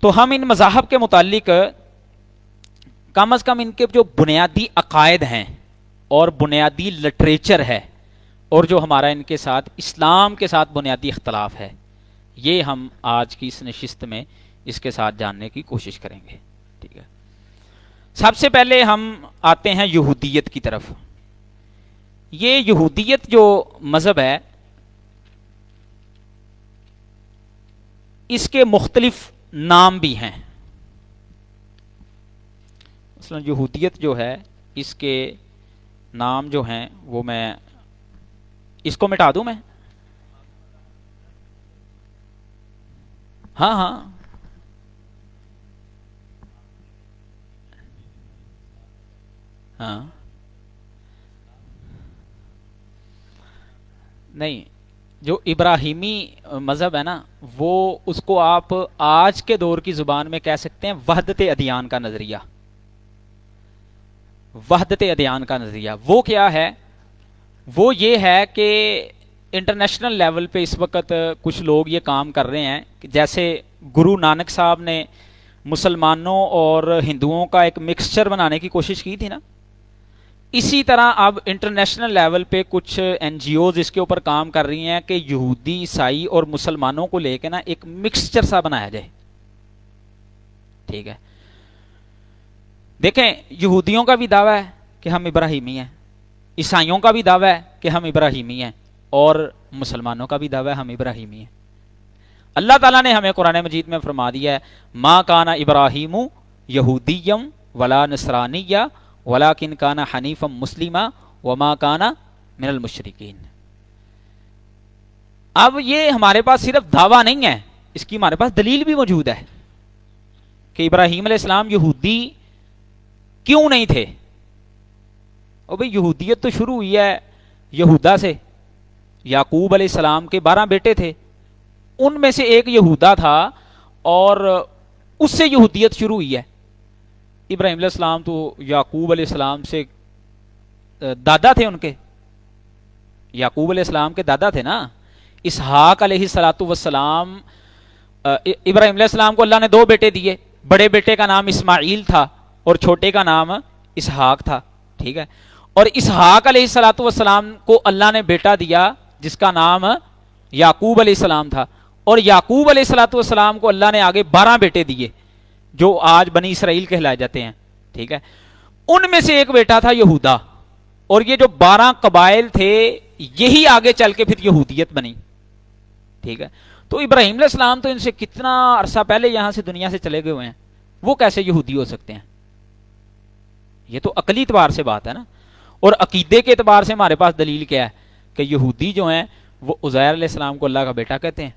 تو ہم ان مذاہب کے متعلق کم از کم ان کے جو بنیادی عقائد ہیں اور بنیادی لٹریچر ہے اور جو ہمارا ان کے ساتھ اسلام کے ساتھ بنیادی اختلاف ہے، یہ ہم آج کی اس نشست میں اس کے ساتھ جاننے کی کوشش کریں گے. ٹھیک ہے، سب سے پہلے ہم آتے ہیں یہودیت کی طرف. یہ یہودیت جو مذہب ہے اس کے مختلف نام بھی ہیں. مثلا یہودیت جو ہے اس کے نام جو ہیں وہ میں اس کو مٹا دوں میں. ہاں ہاں ہاں نہیں، جو ابراہیمی مذہب ہے نا وہ اس کو آپ آج کے دور کی زبان میں کہہ سکتے ہیں وحدت ادیان کا نظریہ. وحدت ادیان کا نظریہ وہ کیا ہے؟ وہ یہ ہے کہ انٹرنیشنل لیول پہ اس وقت کچھ لوگ یہ کام کر رہے ہیں کہ جیسے گرو نانک صاحب نے مسلمانوں اور ہندوؤں کا ایک مکسچر بنانے کی کوشش کی تھی نا، اسی طرح اب انٹرنیشنل لیول پہ کچھ این جی اوز اس کے اوپر کام کر رہی ہیں کہ یہودی، عیسائی اور مسلمانوں کو لے کے نا ایک مکسچر سا بنایا جائے. ٹھیک ہے، دیکھیں یہودیوں کا بھی دعویٰ ہے کہ ہم ابراہیمی ہیں، عیسائیوں کا بھی دعویٰ ہے کہ ہم ابراہیمی ہیں، اور مسلمانوں کا بھی دعویٰ ہے ہم ابراہیمی ہیں. اللہ تعالیٰ نے ہمیں قرآن مجید میں فرما دیا ہے ما کان ابراہیم یہودیم ولا نصرانیہ ولیکن کان حنیفا مسلما وما کان من المشرکین. اب یہ ہمارے پاس صرف دعویٰ نہیں ہے، اس کی ہمارے پاس دلیل بھی موجود ہے کہ ابراہیم علیہ السلام یہودی کیوں نہیں تھے. اور بھئی یہودیت تو شروع ہوئی ہے یہودا سے. یعقوب علیہ السلام کے 12 بیٹے تھے، ان میں سے ایک یہودا تھا اور اس سے یہودیت شروع ہوئی ہے. ابراہیم علیہ السلام تو یعقوب علیہ السلام سے دادا تھے، ان کے یعقوب علیہ السلام کے دادا تھے نا. اسحاق علیہ الصلوۃ والسلام، ابراہیم علیہ السلام کو اللہ نے 2 بیٹے دیے. بڑے بیٹے کا نام اسماعیل تھا اور چھوٹے کا نام اسحاق تھا. ٹھیک ہے، اور اسحاق علیہ الصلوۃ والسلام کو اللہ نے بیٹا دیا جس کا نام یعقوب علیہ السلام تھا، اور یعقوب علیہ الصلوۃ والسلام کو اللہ نے آگے 12 بیٹے دیے جو آج بنی اسرائیل کہلائے جاتے ہیں. ٹھیک ہے، ان میں سے ایک بیٹا تھا یہودا، اور یہ جو 12 قبائل تھے یہی آگے چل کے پھر یہودیت بنی. ٹھیک ہے، تو ابراہیم علیہ السلام تو ان سے کتنا عرصہ پہلے یہاں سے دنیا سے چلے گئے ہوئے ہیں، وہ کیسے یہودی ہو سکتے ہیں؟ یہ تو عقلی اعتبار سے بات ہے نا. اور عقیدے کے اعتبار سے ہمارے پاس دلیل کیا ہے کہ یہودی جو ہیں وہ عزیر علیہ السلام کو اللہ کا بیٹا کہتے ہیں،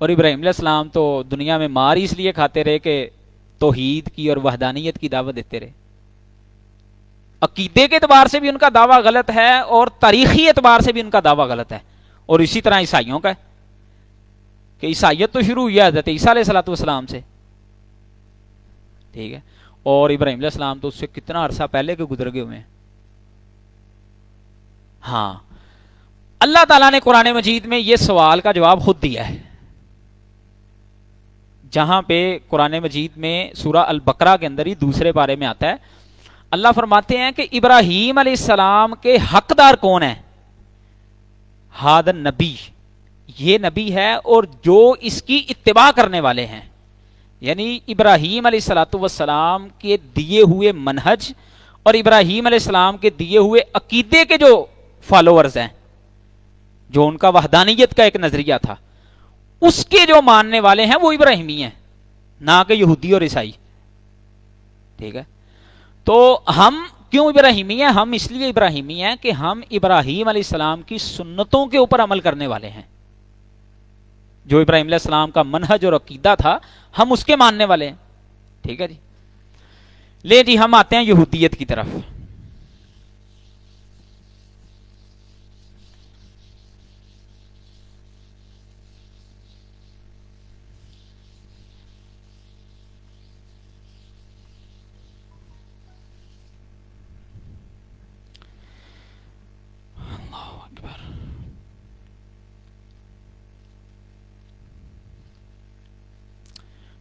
اور ابراہیم علیہ السلام تو دنیا میں مار اس لیے کھاتے رہے کہ توحید کی اور وحدانیت کی دعوت دیتے رہے. عقیدے کے اعتبار سے بھی ان کا دعویٰ غلط ہے اور تاریخی اعتبار سے بھی ان کا دعویٰ غلط ہے. اور اسی طرح عیسائیوں کا ہے کہ عیسائیت تو شروع ہوئی ہے حضرت عیسیٰ علیہ الصلوۃ والسلام سے. ٹھیک ہے، اور ابراہیم علیہ السلام تو اس سے کتنا عرصہ پہلے کے گزر گئے ہوئے ہیں. ہاں، اللہ تعالیٰ نے قرآن مجید میں یہ سوال کا جواب خود دیا ہے، جہاں پہ قرآن مجید میں سورہ البقرہ کے اندر ہی دوسرے پارے میں آتا ہے. اللہ فرماتے ہیں کہ ابراہیم علیہ السلام کے حقدار کون ہیں؟ ہادن نبی، یہ نبی ہے اور جو اس کی اتباع کرنے والے ہیں. یعنی ابراہیم علیہ الصلوۃ والسلام کے دیے ہوئے منہج اور ابراہیم علیہ السلام کے دیے ہوئے عقیدے کے جو فالوورز ہیں، جو ان کا وحدانیت کا ایک نظریہ تھا، اس کے جو ماننے والے ہیں وہ ابراہیمی ہیں، نہ کہ یہودی اور عیسائی. ٹھیک ہے، تو ہم کیوں ابراہیمی ہیں؟ ہم اس لیے ابراہیمی ہیں کہ ہم ابراہیم علیہ السلام کی سنتوں کے اوپر عمل کرنے والے ہیں. جو ابراہیم علیہ السلام کا منہج اور عقیدہ تھا ہم اس کے ماننے والے ہیں. ٹھیک ہے جی، لے جی ہم آتے ہیں یہودیت کی طرف.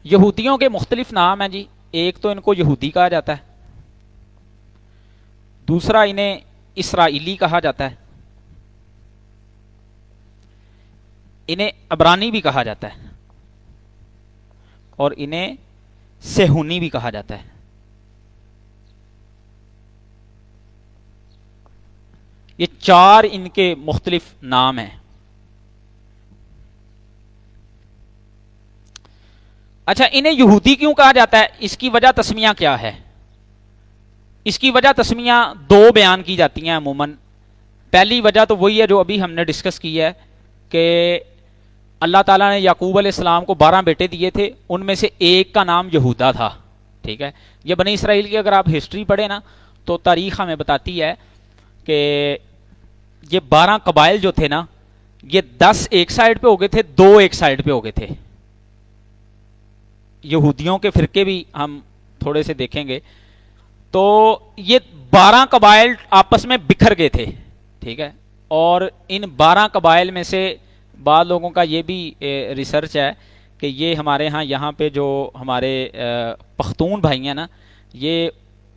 یہودیوں کے مختلف نام ہیں جی. ایک تو ان کو یہودی کہا جاتا ہے, دوسرا انہیں اسرائیلی کہا جاتا ہے, انہیں عبرانی بھی کہا جاتا ہے, اور انہیں سہونی بھی کہا جاتا ہے. یہ چار ان کے مختلف نام ہیں. اچھا, انہیں یہودی کیوں کہا جاتا ہے؟ اس کی وجہ تسمیہ کیا ہے؟ اس کی وجہ تسمیہ دو بیان کی جاتی ہیں عموماً. پہلی وجہ تو وہی ہے جو ابھی ہم نے ڈسکس کی ہے کہ اللہ تعالیٰ نے یعقوب علیہ السلام کو 12 بیٹے دیے تھے, ان میں سے ایک کا نام یہودا تھا. ٹھیک ہے, یہ بنی اسرائیل کی اگر آپ ہسٹری پڑھیں نا تو تاریخ ہمیں بتاتی ہے کہ یہ 12 قبائل جو تھے نا, یہ 10 ایک سائڈ پہ ہو گئے تھے, 2 ایک سائڈ پہ ہو گئے تھے. یہودیوں کے فرقے بھی ہم تھوڑے سے دیکھیں گے تو یہ 12 قبائل آپس میں بکھر گئے تھے. ٹھیک ہے, اور ان 12 قبائل میں سے بعض لوگوں کا یہ بھی ریسرچ ہے کہ یہ ہمارے ہاں یہاں پہ جو ہمارے پختون بھائی ہیں نا, یہ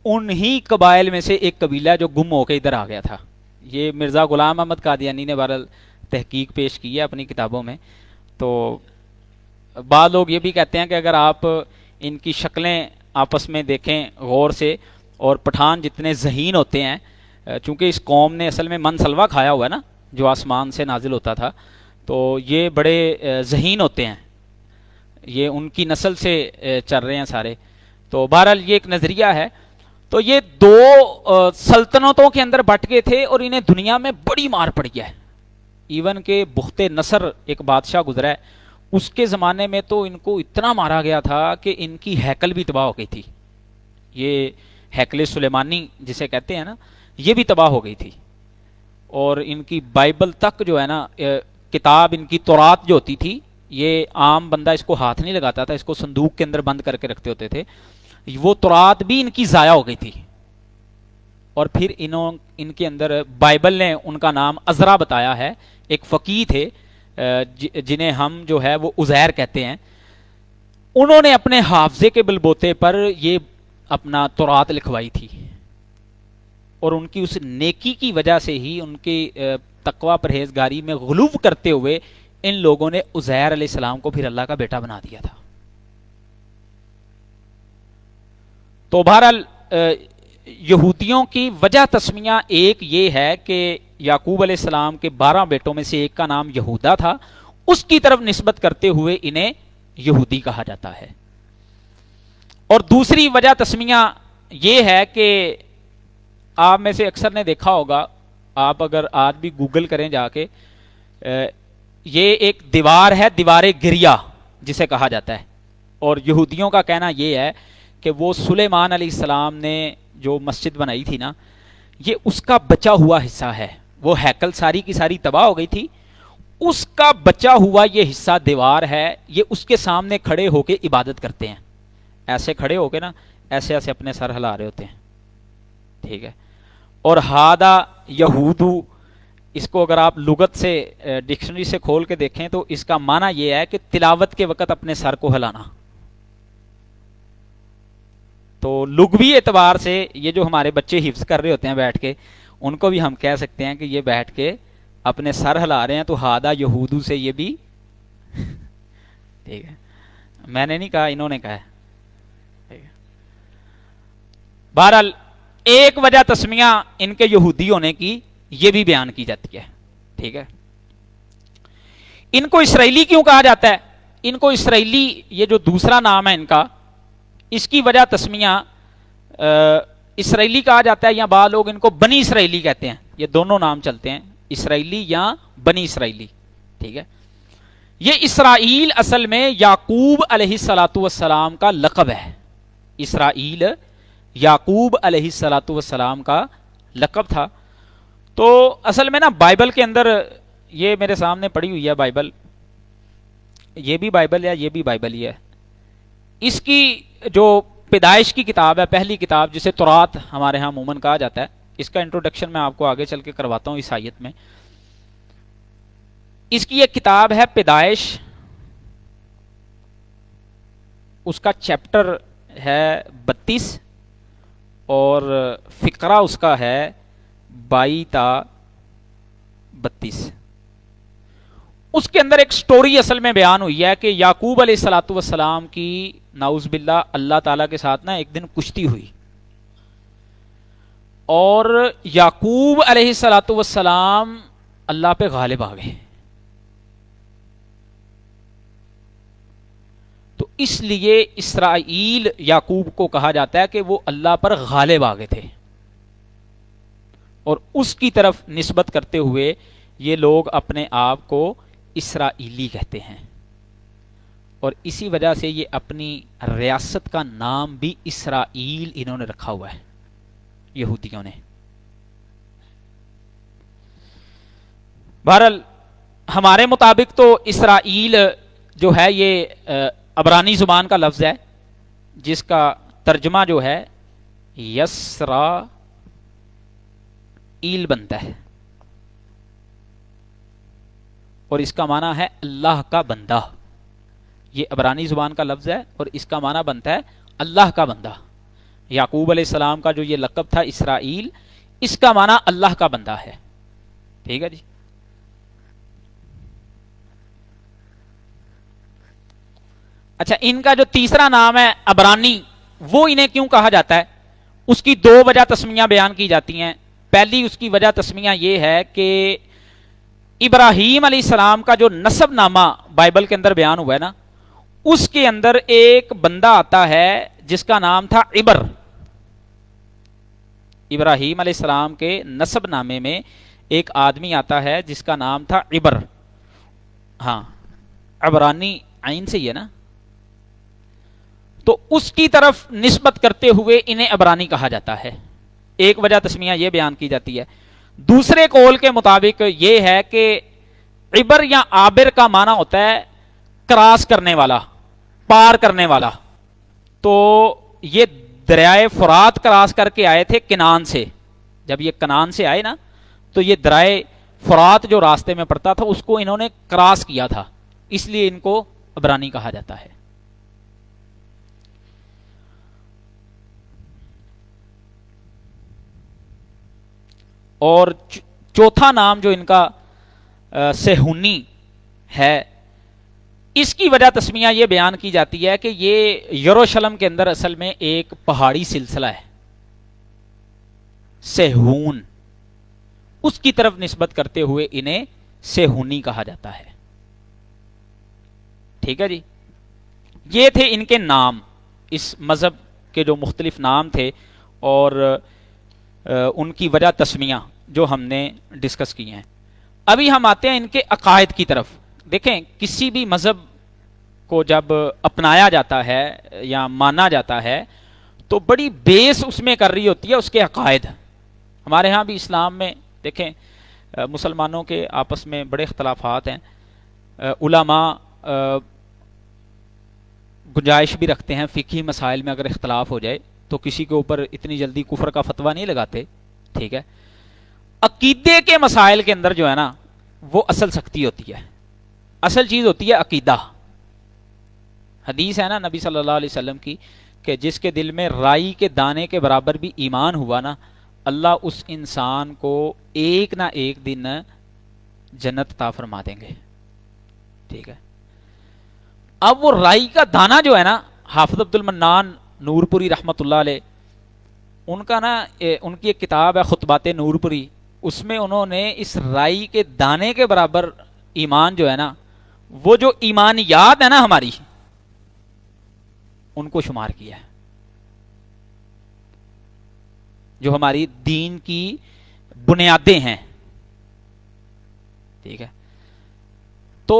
انہی قبائل میں سے ایک قبیلہ جو گم ہو کے ادھر آ گیا تھا. یہ مرزا غلام احمد قادیانی نے بہرحال تحقیق پیش کی ہے اپنی کتابوں میں. تو بعض لوگ یہ بھی کہتے ہیں کہ اگر آپ ان کی شکلیں آپس میں دیکھیں غور سے, اور پٹھان جتنے ذہین ہوتے ہیں, چونکہ اس قوم نے اصل میں من سلوا کھایا ہوا ہے نا جو آسمان سے نازل ہوتا تھا, تو یہ بڑے ذہین ہوتے ہیں, یہ ان کی نسل سے چل رہے ہیں سارے. تو بہرحال یہ ایک نظریہ ہے. تو یہ 2 سلطنتوں کے اندر بٹ گئے تھے اور انہیں دنیا میں بڑی مار پڑی ہے. ایون کہ بخت نصر ایک بادشاہ گزرا ہے, اس کے زمانے میں تو ان کو اتنا مارا گیا تھا کہ ان کی ہیکل بھی تباہ ہو گئی تھی. یہ ہیکل سلیمانی جسے کہتے ہیں نا, یہ بھی تباہ ہو گئی تھی. اور ان کی بائبل تک جو ہے نا, کتاب ان کی تورات جو ہوتی تھی, یہ عام بندہ اس کو ہاتھ نہیں لگاتا تھا, اس کو صندوق کے اندر بند کر کے رکھتے ہوتے تھے. وہ تورات بھی ان کی ضائع ہو گئی تھی. اور پھر ان کے اندر بائبل نے ان کا نام عزرا بتایا ہے. ایک فقیہ تھے جنہیں ہم جو ہے وہ عزیر کہتے ہیں, انہوں نے اپنے حافظے کے بلبوتے پر یہ اپنا تورات لکھوائی تھی. اور ان کی اس نیکی کی وجہ سے ہی, ان کی تقوی پرہیزگاری میں غلو کرتے ہوئے, ان لوگوں نے عزیر علیہ السلام کو پھر اللہ کا بیٹا بنا دیا تھا. تو بہرحال یہودیوں کی وجہ تسمیہ ایک یہ ہے کہ یعقوب علیہ السلام کے 12 بیٹوں میں سے ایک کا نام یہودا تھا, اس کی طرف نسبت کرتے ہوئے انہیں یہودی کہا جاتا ہے. اور دوسری وجہ تسمیہ یہ ہے کہ آپ میں سے اکثر نے دیکھا ہوگا, آپ اگر آج بھی گوگل کریں جا کے, یہ ایک دیوار ہے, دیوار گریا جسے کہا جاتا ہے. اور یہودیوں کا کہنا یہ ہے کہ وہ سلیمان علیہ السلام نے جو مسجد بنائی تھی نا, یہ اس کا بچا ہوا حصہ ہے. وہ ہیکل ساری کی ساری تباہ ہو گئی تھی, اس کا بچا ہوا یہ حصہ دیوار ہے. یہ اس کے سامنے کھڑے ہو کے عبادت کرتے ہیں, ایسے کھڑے ہو کے نا, ایسے ایسے اپنے سر ہلا رہے ہوتے ہیں. ٹھیک ہے, اور ہادا یہودو, اس کو اگر آپ لغت سے ڈکشنری سے کھول کے دیکھیں تو اس کا معنی یہ ہے کہ تلاوت کے وقت اپنے سر کو ہلانا. تو لغوی اعتبار سے یہ جو ہمارے بچے حفظ کر رہے ہوتے ہیں بیٹھ کے, ان کو بھی ہم کہہ سکتے ہیں کہ یہ بیٹھ کے اپنے سر ہلا رہے ہیں. تو ہادا یہودو سے یہ بھی ٹھیک ہے, میں نے نہیں کہا, انہوں نے کہا ہے. ٹھیک ہے, بہرحال ایک وجہ تسمیہ ان کے یہودی ہونے کی یہ بھی بیان کی جاتی ہے. ٹھیک ہے, ان کو اسرائیلی کیوں کہا جاتا ہے؟ ان کو اسرائیلی, یہ جو دوسرا نام ہے ان کا, اس کی وجہ تسمیہ اسرائیلی کہا جاتا ہے, یا بعض لوگ ان کو بنی اسرائیلی کہتے ہیں. یہ دونوں نام چلتے ہیں, اسرائیلی یا بنی اسرائیلی. ٹھیک ہے, یہ اسرائیل اصل میں یعقوب علیہ السلام کا لقب ہے. اسرائیل یعقوب علیہ السلام کا لقب تھا. تو اصل میں نا بائبل کے اندر, یہ میرے سامنے پڑی ہوئی ہے بائبل, یہ بھی بائبل ہے, یہ بھی بائبل ہی ہے. اس کی جو پیدائش کی کتاب ہے, پہلی کتاب جسے تورات ہمارے ہاں عموماً کہا جاتا ہے, اس کا انٹروڈکشن میں آپ کو آگے چل کے کرواتا ہوں اس آیت میں. اس کی ایک کتاب ہے پیدائش, اس کا چیپٹر ہے 32 اور فقرہ اس کا ہے 22 تا 32۔ اس کے اندر ایک سٹوری اصل میں بیان ہوئی ہے کہ یعقوب علیہ الصلوۃ والسلام کی نعوذ باللہ اللہ تعالیٰ کے ساتھ نا ایک دن کشتی ہوئی، اور یعقوب علیہ الصلوۃ والسلام اللہ پہ غالب آ گئے۔ تو اس لیے اسرائیل یعقوب کو کہا جاتا ہے کہ وہ اللہ پر غالب آ گئے تھے، اور اس کی طرف نسبت کرتے ہوئے یہ لوگ اپنے آپ کو اسرائیلی کہتے ہیں، اور اسی وجہ سے یہ اپنی ریاست کا نام بھی اسرائیل انہوں نے رکھا ہوا ہے یہودیوں نے۔ بہرحال ہمارے مطابق تو اسرائیل جو ہے یہ عبرانی زبان کا لفظ ہے، جس کا ترجمہ جو ہے یسرا ایل بنتا ہے، اور اس کا معنی ہے اللہ کا بندہ۔ یہ عبرانی زبان کا لفظ ہے اور اس کا معنی بنتا ہے اللہ کا بندہ۔ یعقوب علیہ السلام کا جو یہ لقب تھا اسرائیل، اس کا معنی اللہ کا بندہ ہے، ٹھیک ہے جی۔ اچھا، ان کا جو تیسرا نام ہے عبرانی، وہ انہیں کیوں کہا جاتا ہے؟ اس کی دو وجہ تسمیہ بیان کی جاتی ہیں۔ پہلی اس کی وجہ تسمیہ یہ ہے کہ ابراہیم علیہ السلام کا جو نسب نامہ بائبل کے اندر بیان ہوا ہے نا، اس کے اندر ایک بندہ آتا ہے جس کا نام تھا عبر۔ ابراہیم علیہ السلام کے نسب نامے میں ایک آدمی آتا ہے جس کا نام تھا عبر، ہاں عبرانی عین سے ہی ہے نا، تو اس کی طرف نسبت کرتے ہوئے انہیں عبرانی کہا جاتا ہے۔ ایک وجہ تسمیہ یہ بیان کی جاتی ہے۔ دوسرے قول کے مطابق یہ ہے کہ عبر یا عابر کا معنی ہوتا ہے کراس کرنے والا، پار کرنے والا۔ تو یہ دریائے فرات کراس کر کے آئے تھے کنعان سے۔ جب یہ کنعان سے آئے نا، تو یہ دریائے فرات جو راستے میں پڑتا تھا اس کو انہوں نے کراس کیا تھا، اس لیے ان کو عبرانی کہا جاتا ہے۔ اور چوتھا نام جو ان کا سہونی ہے، اس کی وجہ تسمیہ یہ بیان کی جاتی ہے کہ یہ یروشلم کے اندر اصل میں ایک پہاڑی سلسلہ ہے، سہون، اس کی طرف نسبت کرتے ہوئے انہیں سہونی کہا جاتا ہے، ٹھیک ہے جی۔ یہ تھے ان کے نام، اس مذہب کے جو مختلف نام تھے اور ان کی وجہ تسمیہ جو ہم نے ڈسکس کی ہیں۔ ابھی ہم آتے ہیں ان کے عقائد کی طرف۔ دیکھیں، کسی بھی مذہب کو جب اپنایا جاتا ہے یا مانا جاتا ہے تو بڑی بیس اس میں کر رہی ہوتی ہے اس کے عقائد۔ ہمارے ہاں بھی اسلام میں دیکھیں مسلمانوں کے آپس میں بڑے اختلافات ہیں، علماء گنجائش بھی رکھتے ہیں فقہی مسائل میں، اگر اختلاف ہو جائے تو کسی کے اوپر اتنی جلدی کفر کا فتویٰ نہیں لگاتے، ٹھیک ہے۔ عقیدے کے مسائل کے اندر جو ہے نا وہ اصل سختی ہوتی ہے، اصل چیز ہوتی ہے عقیدہ۔ حدیث ہے نا نبی صلی اللہ علیہ وسلم کی کہ جس کے دل میں رائی کے دانے کے برابر بھی ایمان ہوا نا، اللہ اس انسان کو ایک نہ ایک دن جنت عطا فرما دیں گے، ٹھیک ہے۔ اب وہ رائی کا دانہ جو ہے نا، حافظ عبد المنان نور پوری رحمۃ اللہ علیہ، ان کا نا ان کی ایک کتاب ہے خطبات نور پوری، اس میں انہوں نے اس رائی کے دانے کے برابر ایمان جو ہے نا، وہ جو ایمانیات ہے نا ہماری، ان کو شمار کیا ہے، جو ہماری دین کی بنیادیں ہیں، ٹھیک ہے۔ تو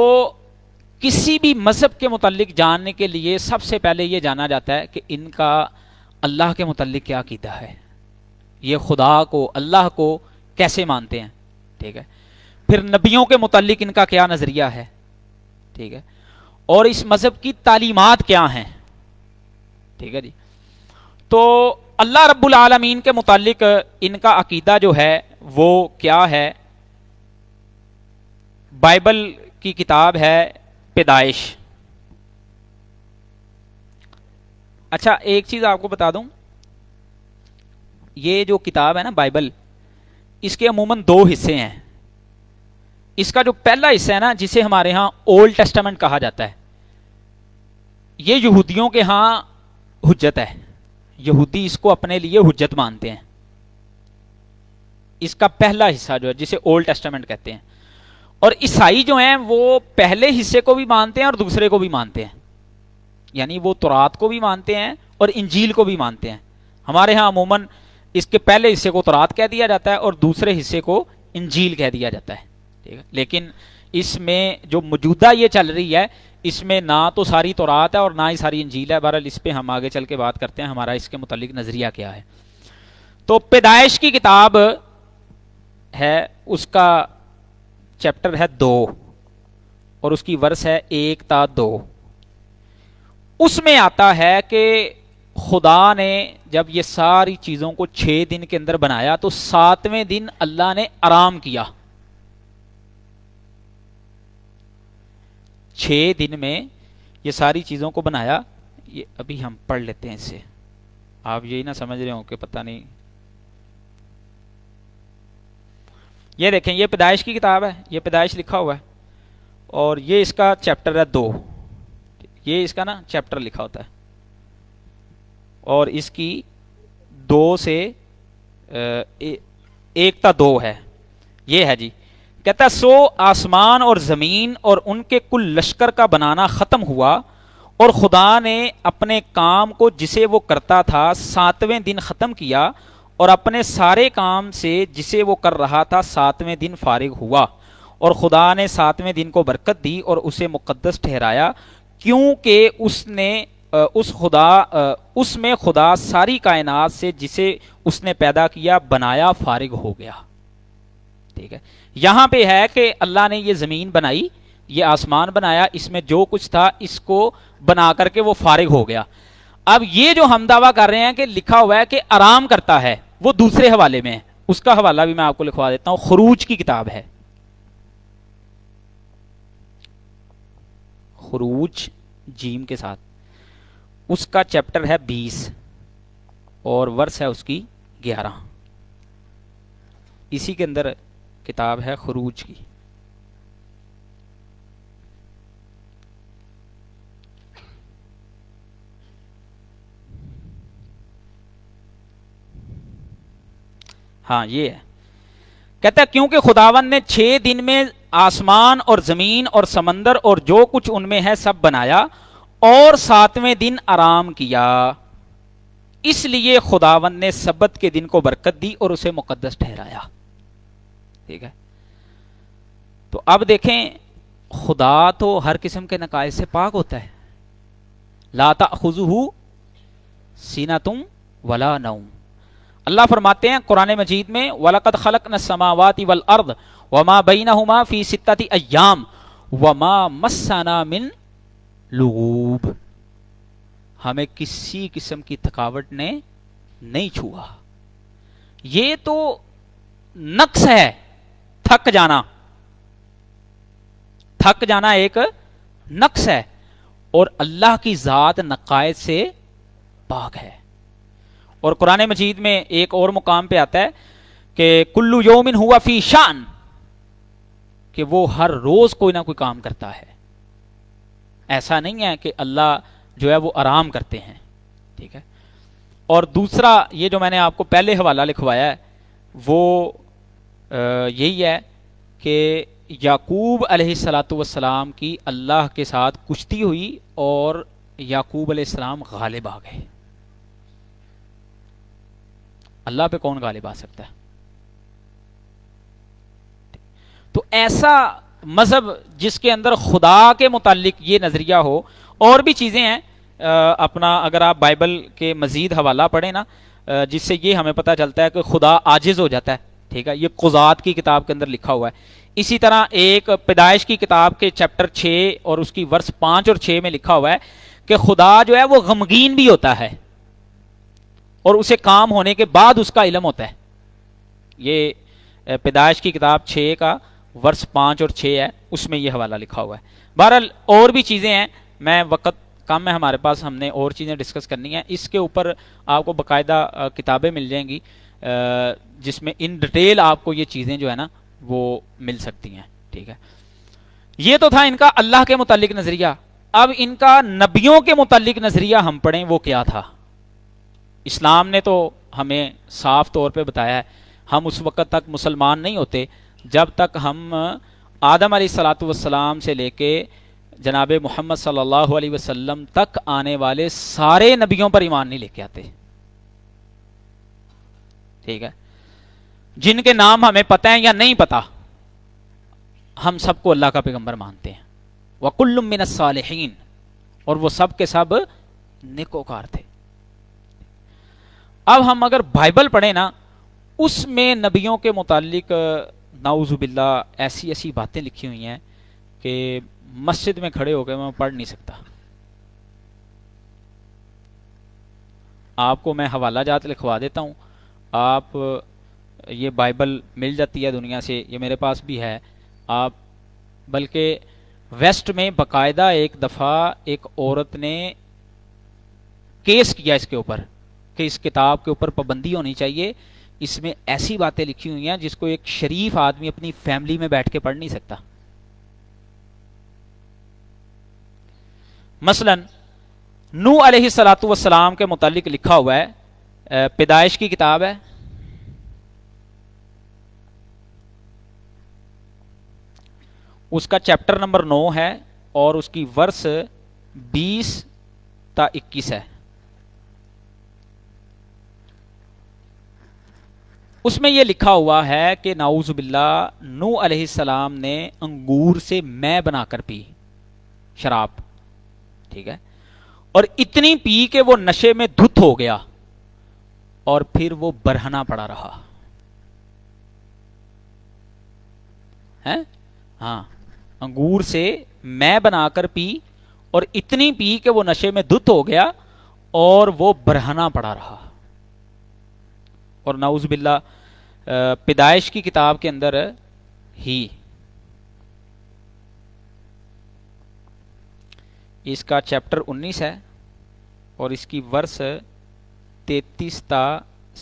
کسی بھی مذہب کے متعلق جاننے کے لیے سب سے پہلے یہ جانا جاتا ہے کہ ان کا اللہ کے متعلق کیا عقیدہ ہے، یہ خدا کو، اللہ کو کیسے مانتے ہیں، ٹھیک ہے۔ پھر نبیوں کے متعلق ان کا کیا نظریہ ہے، ٹھیک ہے، اور اس مذہب کی تعلیمات کیا ہیں، ٹھیک ہے جی۔ تو اللہ رب العالمین کے متعلق ان کا عقیدہ جو ہے وہ کیا ہے؟ بائبل کی کتاب ہے پیدائش، اچھا ایک چیز آپ کو بتا دوں، یہ جو کتاب ہے نا بائبل، اس کے عموماً دو حصے ہیں. اس کا جو پہلا حصہ ہے نا، جسے ہمارے ہاں اولڈ ٹیسٹامنٹ کہا جاتا ہے، یہ یہودیوں کے ہاں حجت ہے. یہودی اس کو اپنے لیے حجت مانتے ہیں. اس کا پہلا حصہ جو ہے جسے اولڈ ٹیسٹامنٹ کہتے ہیں. اور عیسائی جو ہیں وہ پہلے حصے کو بھی مانتے ہیں اور دوسرے کو بھی مانتے ہیں. یعنی وہ تورات کو بھی مانتے ہیں اور انجیل کو بھی مانتے ہیں. ہمارے ہاں عموماً اس کے پہلے حصے کو تورات کہہ دیا جاتا ہے اور دوسرے حصے کو انجیل کہہ دیا جاتا ہے. ٹھیک ہے، لیکن اس میں جو موجودہ یہ چل رہی ہے، اس میں نہ تو ساری تورات ہے اور نہ ہی ساری انجیل ہے. بہرحال اس پہ ہم آگے چل کے بات کرتے ہیں، ہمارا اس کے متعلق نظریہ کیا ہے. تو پیدائش کی کتاب ہے، اس کا چیپٹر ہے 2 اور اس کی ورس ہے 1 تا 2. اس میں آتا ہے کہ خدا نے جب یہ ساری چیزوں کو 6 دن کے اندر بنایا تو 7ویں دن اللہ نے آرام کیا. 6 دن میں یہ ساری چیزوں کو بنایا. یہ ابھی ہم پڑھ لیتے ہیں اسے، آپ یہی نہ سمجھ رہے ہوں کہ پتہ نہیں. یہ دیکھیں، یہ پیدائش کی کتاب ہے، یہ پیدائش لکھا ہوا ہے اور یہ اس کا چیپٹر ہے 2. یہ اس کا نا چیپٹر لکھا ہوتا ہے اور اس کی 2 سے 1 تا 2 ہے. یہ ہے جی، کہتا سو آسمان اور زمین اور ان کے کل لشکر کا بنانا ختم ہوا اور خدا نے اپنے کام کو جسے وہ کرتا تھا 7ویں دن ختم کیا اور اپنے سارے کام سے جسے وہ کر رہا تھا 7ویں دن فارغ ہوا. اور خدا نے 7ویں دن کو برکت دی اور اسے مقدس ٹھہرایا، کیونکہ اس میں خدا ساری کائنات سے جسے اس نے پیدا کیا بنایا فارغ ہو گیا. ٹھیک ہے، یہاں پہ ہے کہ اللہ نے یہ زمین بنائی، یہ آسمان بنایا، اس میں جو کچھ تھا اس کو بنا کر کے وہ فارغ ہو گیا. اب یہ جو ہم دعویٰ کر رہے ہیں کہ لکھا ہوا ہے کہ آرام کرتا ہے، وہ دوسرے حوالے میں ہے. اس کا حوالہ بھی میں آپ کو لکھوا دیتا ہوں، خروج کی کتاب ہے، خروج جیم کے ساتھ، اس کا چیپٹر ہے 20 اور ورس ہے اس کی 11. اسی کے اندر کتاب ہے خروج کی. ہاں یہ ہے، کہتا ہے کیونکہ خداوند نے 6 دن میں آسمان اور زمین اور سمندر اور جو کچھ ان میں ہے سب بنایا اور 7ویں دن آرام کیا، اس لیے خداوند نے سبت کے دن کو برکت دی اور اسے مقدس ٹھہرایا. ٹھیک ہے، تو اب دیکھیں خدا تو ہر قسم کے نقائص سے پاک ہوتا ہے. لا تأخذہ سینۃ ولا نوم. اللہ فرماتے ہیں قرآن مجید میں وَلَقَدْ خَلَقْنَا السَّمَاوَاتِ وَالْأَرْضَ وَمَا بَيْنَهُمَا فِي 6 أَيَّامٍ وَمَا مَسَّنَا مِن لُغُوبٍ. ہمیں کسی قسم کی تھکاوٹ نے نہیں چھوا. یہ تو نقص ہے، تھک جانا ایک نقص ہے، اور اللہ کی ذات نقائص سے پاک ہے. اور قرآن مجید میں ایک اور مقام پہ آتا ہے کہ کلو یومن ہوا فی شان، کہ وہ ہر روز کوئی نہ کوئی کام کرتا ہے. ایسا نہیں ہے کہ اللہ جو ہے وہ آرام کرتے ہیں. ٹھیک ہے، اور دوسرا یہ جو میں نے آپ کو پہلے حوالہ لکھوایا ہے وہ یہی ہے کہ یعقوب علیہ الصلاۃ والسلام کی اللہ کے ساتھ کشتی ہوئی اور یعقوب علیہ السلام غالب آ گئے. اللہ پہ کون غالب آ سکتا ہے؟ تو ایسا مذہب جس کے اندر خدا کے متعلق یہ نظریہ ہو. اور بھی چیزیں ہیں، اپنا اگر آپ بائبل کے مزید حوالہ پڑھیں نا، جس سے یہ ہمیں پتہ چلتا ہے کہ خدا عاجز ہو جاتا ہے. ٹھیک ہے، یہ قضات کی کتاب کے اندر لکھا ہوا ہے. اسی طرح ایک پیدائش کی کتاب کے چیپٹر 6 اور اس کی ورس 5 اور 6 میں لکھا ہوا ہے کہ خدا جو ہے وہ غمگین بھی ہوتا ہے اور اسے کام ہونے کے بعد اس کا علم ہوتا ہے. یہ پیدائش کی کتاب 6 کا ورس 5 اور 6 ہے، اس میں یہ حوالہ لکھا ہوا ہے. بہرحال اور بھی چیزیں ہیں، میں وقت کم ہے ہمارے پاس، ہم نے اور چیزیں ڈسکس کرنی ہیں. اس کے اوپر آپ کو باقاعدہ کتابیں مل جائیں گی جس میں ان ڈیٹیل آپ کو یہ چیزیں جو ہے نا وہ مل سکتی ہیں. ٹھیک ہے، یہ تو تھا ان کا اللہ کے متعلق نظریہ. اب ان کا نبیوں کے متعلق نظریہ ہم پڑھیں وہ کیا تھا. اسلام نے تو ہمیں صاف طور پہ بتایا ہے ہم اس وقت تک مسلمان نہیں ہوتے جب تک ہم آدم علیہ الصلاۃ والسلام سے لے کے جناب محمد صلی اللہ علیہ وسلم تک آنے والے سارے نبیوں پر ایمان نہیں لے کے آتے. ٹھیک ہے، جن کے نام ہمیں پتہ ہیں یا نہیں پتہ ہم سب کو اللہ کا پیغمبر مانتے ہیں. وَكُلٌّ مِّنَ الصَّالِحِينَ، اور وہ سب کے سب نیکوکار تھے. اب ہم اگر بائبل پڑھیں نا اس میں نبیوں کے متعلق نعوذ باللہ ایسی ایسی باتیں لکھی ہوئی ہیں کہ مسجد میں کھڑے ہو کے میں پڑھ نہیں سکتا. آپ کو میں حوالہ جات لکھوا دیتا ہوں، آپ یہ بائبل مل جاتی ہے دنیا سے، یہ میرے پاس بھی ہے. آپ بلکہ ویسٹ میں باقاعدہ ایک دفعہ ایک عورت نے کیس کیا اس کے اوپر کہ اس کتاب کے اوپر پابندی ہونی چاہیے، اس میں ایسی باتیں لکھی ہوئی ہیں جس کو ایک شریف آدمی اپنی فیملی میں بیٹھ کے پڑھ نہیں سکتا. مثلا نوح علیہ الصلاۃ والسلام کے متعلق لکھا ہوا ہے، پیدائش کی کتاب ہے، اس کا چیپٹر نمبر 9 ہے اور اس کی ورس 20 تا 21 ہے. اس میں یہ لکھا ہوا ہے کہ نعوذ باللہ نوح علیہ السلام نے انگور سے مے بنا کر پی، شراب. ٹھیک ہے، اور اتنی پی کہ وہ نشے میں دھت ہو گیا اور پھر وہ برہنہ پڑا رہا. ہے ہاں، انگور سے مے بنا کر پی اور اتنی پی کہ وہ نشے میں دھت ہو گیا اور وہ برہنہ پڑا رہا. اور نعوذ باللہ پیدائش کی کتاب کے اندر ہی اس کا چیپٹر 19 ہے اور اس کی ورس 33 تا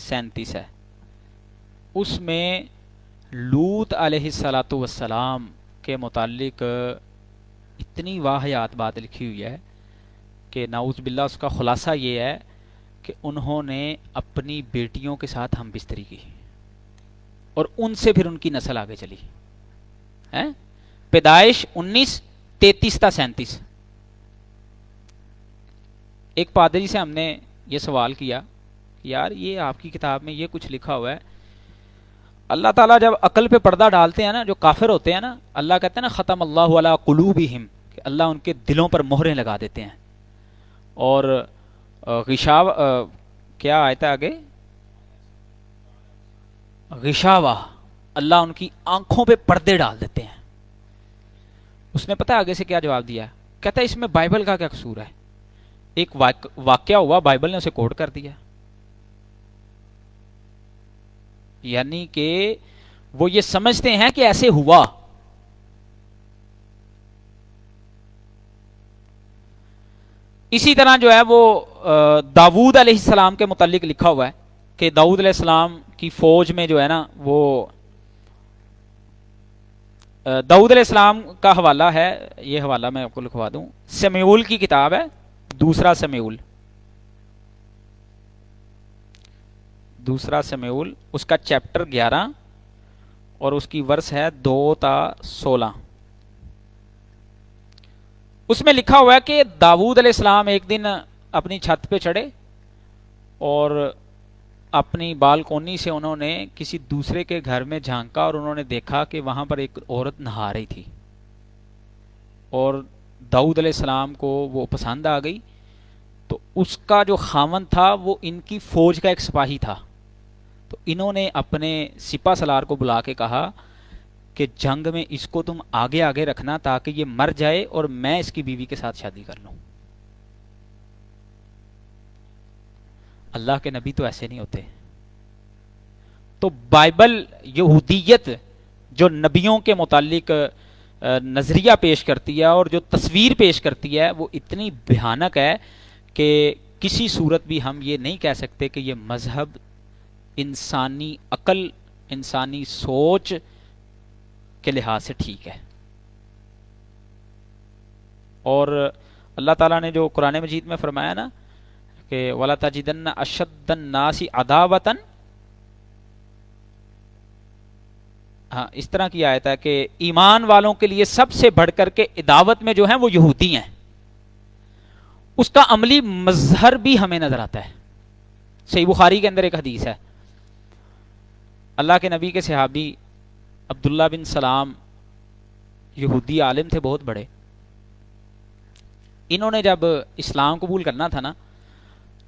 37 ہے. اس میں لوط علیہ الصلاۃ والسلام کے متعلق اتنی واہیات بات لکھی ہوئی ہے کہ نعوذ باللہ اس کا خلاصہ یہ ہے کہ انہوں نے اپنی بیٹیوں کے ساتھ ہم بستری کی اور ان سے پھر ان کی نسل آگے چلی. پیدائش 19 33 تا 37. ایک پادری سے ہم نے یہ سوال کیا یار یہ آپ کی کتاب میں یہ کچھ لکھا ہوا ہے، اللہ تعالیٰ جب عقل پہ پردہ ڈالتے ہیں نا، جو کافر ہوتے ہیں نا، اللہ کہتے ہیں نا ختم اللہ علی قلوبہم، کہ اللہ ان کے دلوں پر مہریں لگا دیتے ہیں. اور غشاوہ کیا آیت ہے آگے، غشاوہ، اللہ ان کی آنکھوں پہ پردے ڈال دیتے ہیں. اس نے پتہ آگے سے کیا جواب دیا، کہتا ہے اس میں بائبل کا کیا قصور ہے. ایک واقعہ ہوا، بائبل نے اسے کوٹ کر دیا. یعنی کہ وہ یہ سمجھتے ہیں کہ ایسے ہوا. اسی طرح جو ہے وہ داؤد علیہ السلام کے متعلق لکھا ہوا ہے کہ داؤد علیہ السلام کی فوج میں جو ہے نا وہ داؤد علیہ السلام کا حوالہ ہے، یہ حوالہ میں آپ کو لکھوا دوں، سمیول کی کتاب ہے، دوسرا سمیول اس کا چیپٹر 11 اور اس کی ورس ہے 2 تا 16. اس میں لکھا ہوا ہے کہ داؤد علیہ السلام ایک دن اپنی چھت پہ چڑھے اور اپنی بالکونی سے انہوں نے کسی دوسرے کے گھر میں جھانکا اور انہوں نے دیکھا کہ وہاں پر ایک عورت نہا رہی تھی اور داؤد علیہ السلام کو وہ پسند آ گئی. تو اس کا جو خاوند تھا وہ ان کی فوج کا ایک سپاہی تھا. تو انہوں نے اپنے سپہ سالار کو بلا کے کہا کہ جنگ میں اس کو تم آگے آگے رکھنا تاکہ یہ مر جائے اور میں اس کی بیوی کے ساتھ شادی کر لوں. اللہ کے نبی تو ایسے نہیں ہوتے. تو بائبل یہودیت جو نبیوں کے متعلق نظریہ پیش کرتی ہے اور جو تصویر پیش کرتی ہے وہ اتنی بھیانک ہے کہ کسی صورت بھی ہم یہ نہیں کہہ سکتے کہ یہ مذہب انسانی عقل، انسانی سوچ کے لحاظ سے ٹھیک ہے۔ اور اللہ تعالیٰ نے جو قرآن مجید میں فرمایا نا کہ وَلَا تَجِدَنَّ أَشَدَّ النَّاسِ عَدَاوَةً، ہاں اس طرح کی آیت ہے کہ ایمان والوں کے لیے سب سے بڑھ کر کے عداوت میں جو ہیں وہ یہودی ہیں۔ اس کا عملی مظہر بھی ہمیں نظر آتا ہے۔ صحیح بخاری کے اندر ایک حدیث ہے، اللہ کے نبی کے صحابی عبداللہ بن سلام یہودی عالم تھے بہت بڑے۔ انہوں نے جب اسلام قبول کرنا تھا نا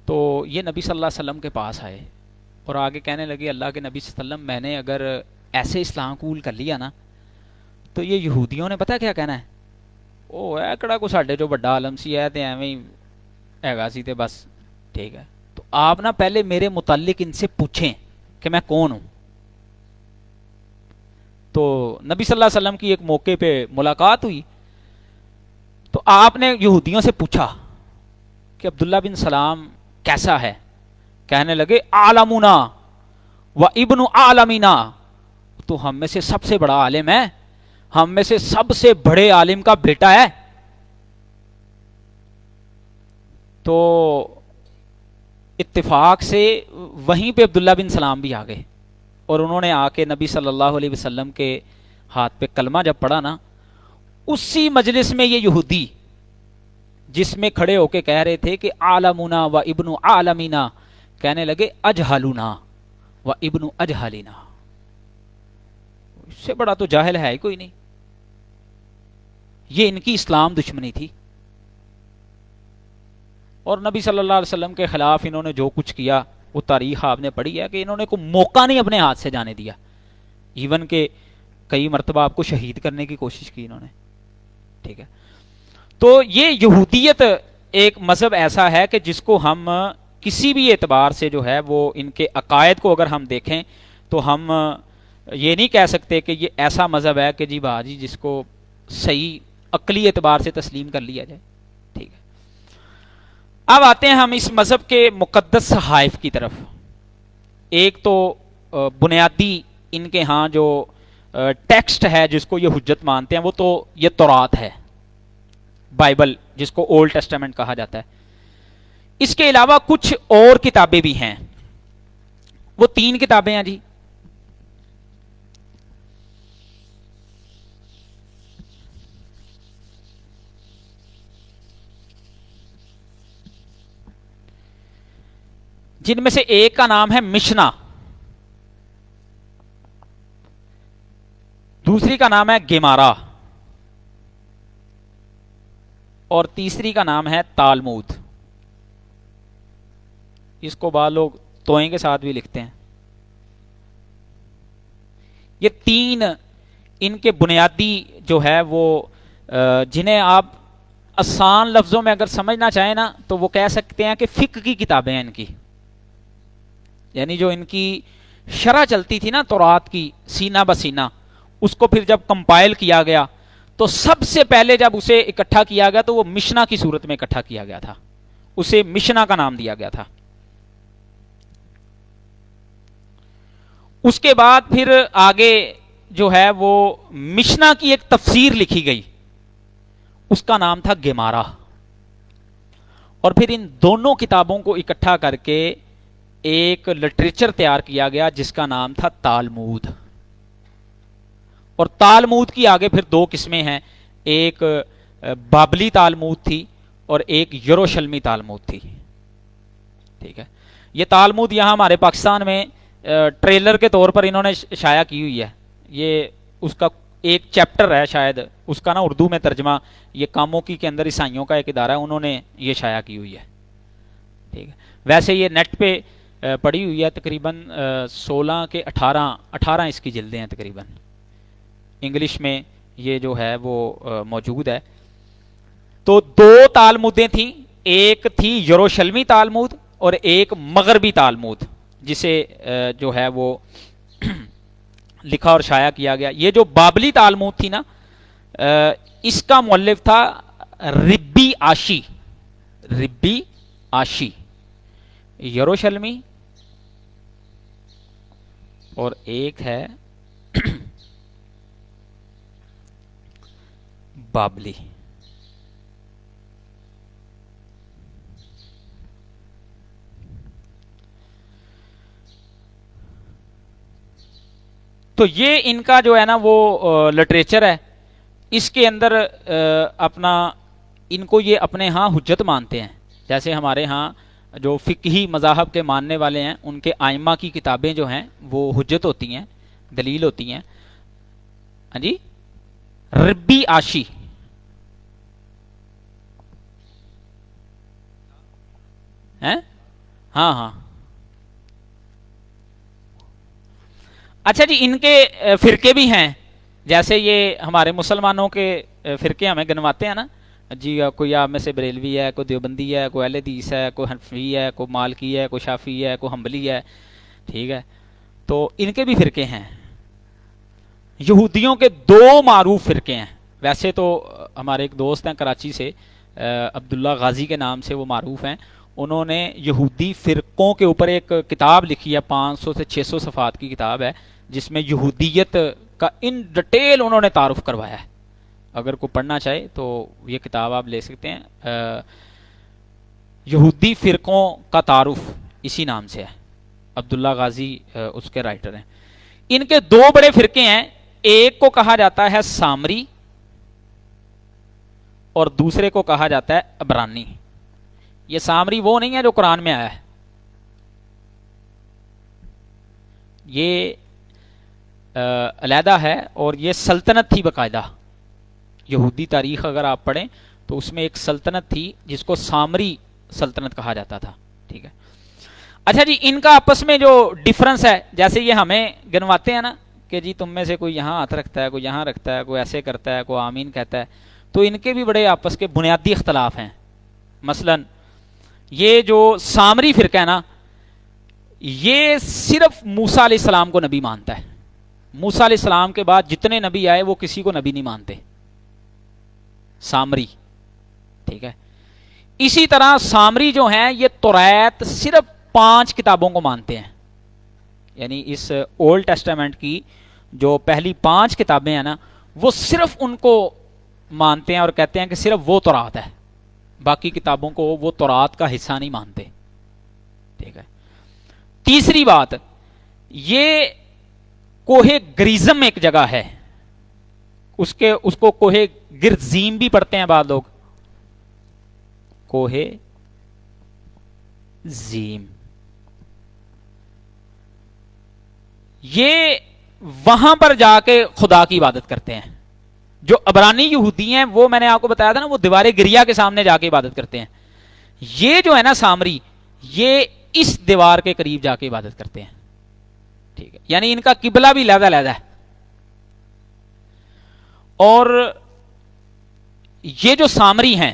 تو یہ نبی صلی اللہ علیہ وسلم کے پاس آئے اور آگے کہنے لگے اللہ کے نبی صلی اللہ علیہ وسلم میں نے اگر ایسے اسلام قبول کر لیا نا تو یہ یہودیوں نے پتہ کیا کہنا ہے، او ہے کڑا کو ساڈے جو بڑا عالم سی ہے تے ایویں ہی ہیگا سی تے بس ٹھیک ہے۔ تو آپ نا پہلے میرے متعلق ان سے پوچھیں کہ میں کون ہوں۔ تو نبی صلی اللہ علیہ وسلم کی ایک موقع پہ ملاقات ہوئی تو آپ نے یہودیوں سے پوچھا کہ عبداللہ بن سلام کیسا ہے؟ کہنے لگے عالمنا و ابن عالمینا، تو ہم میں سے سب سے بڑا عالم ہے، ہم میں سے سب سے بڑے عالم کا بیٹا ہے۔ تو اتفاق سے وہیں پہ عبداللہ بن سلام بھی آ گئے اور انہوں نے آ کے نبی صلی اللہ علیہ وسلم کے ہاتھ پہ کلمہ جب پڑھا نا، اسی مجلس میں یہ یہودی جس میں کھڑے ہو کے کہہ رہے تھے کہ عالمنا و ابن عالمینا، کہنے لگے اجہلنا و ابن اجہلینا، اس سے بڑا تو جاہل ہے ہی کوئی نہیں۔ یہ ان کی اسلام دشمنی تھی اور نبی صلی اللہ علیہ وسلم کے خلاف انہوں نے جو کچھ کیا وہ تاریخ آپ نے پڑھی ہے کہ انہوں نے کوئی موقع نہیں اپنے ہاتھ سے جانے دیا، ایون کہ کئی مرتبہ آپ کو شہید کرنے کی کوشش کی انہوں نے، ٹھیک ہے۔ تو یہ یہودیت ایک مذہب ایسا ہے کہ جس کو ہم کسی بھی اعتبار سے جو ہے وہ ان کے عقائد کو اگر ہم دیکھیں تو ہم یہ نہیں کہہ سکتے کہ یہ ایسا مذہب ہے کہ جی باجی جس کو صحیح عقلی اعتبار سے تسلیم کر لیا جائے، ٹھیک ہے۔ اب آتے ہیں ہم اس مذہب کے مقدس صحائف کی طرف۔ ایک تو بنیادی ان کے ہاں جو ٹیکسٹ ہے جس کو یہ حجت مانتے ہیں وہ تو یہ تورات ہے، بائبل جس کو اولڈ ٹیسٹامنٹ کہا جاتا ہے۔ اس کے علاوہ کچھ اور کتابیں بھی ہیں، وہ 3 کتابیں ہیں جی۔ جن میں سے ایک کا نام ہے مشنا، دوسری کا نام ہے گیمارا اور تیسری کا نام ہے تالمود۔ اس کو بعض لوگ توئیں کے ساتھ بھی لکھتے ہیں۔ یہ 3 ان کے بنیادی جو ہے وہ جنہیں آپ آسان لفظوں میں اگر سمجھنا چاہیں نا تو وہ کہہ سکتے ہیں کہ فقہ کی کتابیں ہیں ان کی، یعنی جو ان کی شرح چلتی تھی نا تورات کی سینہ بسینہ، اس کو پھر جب کمپائل کیا گیا تو سب سے پہلے جب اسے اکٹھا کیا گیا تو وہ مشنا کی صورت میں اکٹھا کیا گیا تھا، اسے مشنا کا نام دیا گیا تھا۔ اس کے بعد پھر آگے جو ہے وہ مشنا کی ایک تفسیر لکھی گئی، اس کا نام تھا گیمارا، اور پھر ان دونوں کتابوں کو اکٹھا کر کے ایک لٹریچر تیار کیا گیا جس کا نام تھا تالمود۔ اور تالمود کی آگے پھر 2 قسمیں ہیں، ایک بابلی تالمود تھی اور ایک یروشلمی تالمود تھی، ٹھیک ہے۔ یہ تالمود یہاں ہمارے پاکستان میں ٹریلر کے طور پر انہوں نے شائع کی ہوئی ہے، یہ اس کا ایک چیپٹر ہے شاید، اس کا نا اردو میں ترجمہ یہ کاموکی کے اندر عیسائیوں کا ایک ادارہ ہے، انہوں نے یہ شائع کی ہوئی ہے، ٹھیک ہے۔ ویسے یہ نیٹ پہ پڑی ہوئی ہے، تقریباً 16 کے 18 اس کی جلدیں ہیں تقریباً، انگلش میں یہ جو ہے وہ موجود ہے۔ تو 2 تالمودیں تھیں، ایک تھی یروشلمی تالمود اور ایک مغربی تالمود جسے جو ہے وہ لکھا اور شائع کیا گیا۔ یہ جو بابلی تالمود تھی نا اس کا مؤلف تھا ربی عاشی، ربی عاشی یروشلمی، اور ایک ہے بابلی۔ تو یہ ان کا جو ہے نا وہ لٹریچر ہے، اس کے اندر اپنا ان کو یہ اپنے ہاں حجت مانتے ہیں، جیسے ہمارے ہاں جو فقہی مذاہب کے ماننے والے ہیں ان کے ائمہ کی کتابیں جو ہیں وہ حجت ہوتی ہیں، دلیل ہوتی ہیں۔ ہاں جی، ربی عاشی، ہیں؟ ہاں ہاں، اچھا جی، ان کے فرقے بھی ہیں، جیسے یہ ہمارے مسلمانوں کے فرقے ہمیں گنواتے ہیں نا جی، کوئی آپ میں سے بریلوی ہے، کوئی دیوبندی ہے، کوئی اہل حدیث ہے، کوئی حنفی ہے، کوئی مالکی ہے، کوئی شافعی ہے، کوئی حنبلی ہے، ٹھیک ہے؟ تو ان کے بھی فرقے ہیں۔ یہودیوں کے دو معروف فرقے ہیں، ویسے تو ہمارے ایک دوست ہیں کراچی سے، عبداللہ غازی کے نام سے وہ معروف ہیں، انہوں نے یہودی فرقوں کے اوپر ایک کتاب لکھی ہے، 500 سے 600 صفحات کی کتاب ہے، جس میں یہودیت کا ان ڈیٹیل انہوں نے تعارف کروایا ہے۔ اگر کوئی پڑھنا چاہے تو یہ کتاب آپ لے سکتے ہیں، یہودی فرقوں کا تعارف اسی نام سے ہے، عبداللہ غازی اس کے رائٹر ہیں۔ ان کے دو بڑے فرقے ہیں، ایک کو کہا جاتا ہے سامری اور دوسرے کو کہا جاتا ہے عبرانی۔ یہ سامری وہ نہیں ہے جو قرآن میں آیا ہے، یہ علیحدہ ہے، اور یہ سلطنت تھی باقاعدہ۔ یہودی تاریخ اگر آپ پڑھیں تو اس میں ایک سلطنت تھی جس کو سامری سلطنت کہا جاتا تھا، ٹھیک ہے؟ اچھا جی، ان کا آپس میں جو ڈفرنس ہے، جیسے یہ ہمیں گنواتے ہیں نا کہ جی تم میں سے کوئی یہاں ہاتھ رکھتا ہے، کوئی یہاں رکھتا ہے، کوئی ایسے کرتا ہے، کوئی آمین کہتا ہے، تو ان کے بھی بڑے آپس کے بنیادی اختلاف ہیں۔ مثلا یہ جو سامری فرقہ ہے نا، یہ صرف موسیٰ علیہ السلام کو نبی مانتا ہے، موسیٰ علیہ السلام کے بعد جتنے نبی آئے وہ کسی کو نبی نہیں مانتے، سامری، ٹھیک ہے؟ اسی طرح سامری جو ہیں یہ توریت صرف 5 کتابوں کو مانتے ہیں، یعنی اس اولڈ ٹیسٹامنٹ کی جو پہلی 5 کتابیں ہیں نا وہ صرف ان کو مانتے ہیں، اور کہتے ہیں کہ صرف وہ تورات ہے، باقی کتابوں کو وہ تورات کا حصہ نہیں مانتے، ٹھیک ہے؟ تیسری بات، یہ کوہ گریزم ایک جگہ ہے، اس کو کوہ گرزیم بھی پڑھتے ہیں بعض لوگ، کوہ زیم، یہ وہاں پر جا کے خدا کی عبادت کرتے ہیں۔ جو عبرانی یہودی ہیں وہ میں نے آپ کو بتایا تھا نا، وہ دیوار گریا کے سامنے جا کے عبادت کرتے ہیں۔ یہ جو ہے نا سامری، یہ اس دیوار کے قریب جا کے عبادت کرتے ہیں، ٹھیک ہے؟ یعنی ان کا قبلہ بھی علیحدہ علیحدہ ہے۔ اور یہ جو سامری ہیں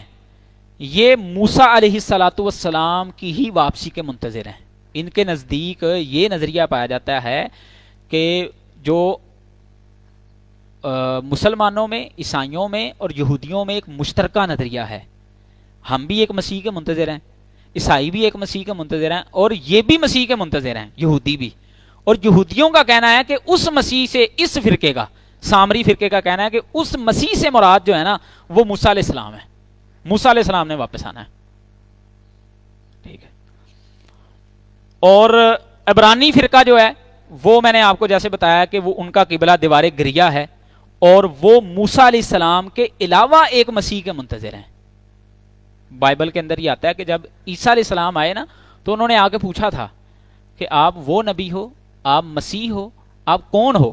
یہ موسیٰ علیہ الصلاۃ والسلام کی ہی واپسی کے منتظر ہیں۔ ان کے نزدیک یہ نظریہ پایا جاتا ہے کہ جو مسلمانوں میں، عیسائیوں میں اور یہودیوں میں ایک مشترکہ نظریہ ہے، ہم بھی ایک مسیح کے منتظر ہیں، عیسائی بھی ایک مسیح کے منتظر ہیں، اور یہ بھی مسیح کے منتظر ہیں، یہودی بھی۔ اور یہودیوں کا کہنا ہے کہ اس مسیح سے، اس فرقے کا، سامری فرقے کا کہنا ہے کہ اس مسیح سے مراد جو ہے نا وہ موسیٰ علیہ السلام ہے، موسیٰ علیہ السلام نے واپس آنا ہے، ٹھیک ہے؟ اور عبرانی فرقہ جو ہے وہ میں نے آپ کو جیسے بتایا کہ وہ ان کا قبلہ دیوار گریا ہے، اور وہ موسیٰ علیہ السلام کے علاوہ ایک مسیح کے منتظر ہیں۔ بائبل کے اندر یہ آتا ہے کہ جب عیسیٰ علیہ السلام آئے نا تو انہوں نے آ کے پوچھا تھا کہ آپ وہ نبی ہو، آپ مسیح ہو، آپ کون ہو،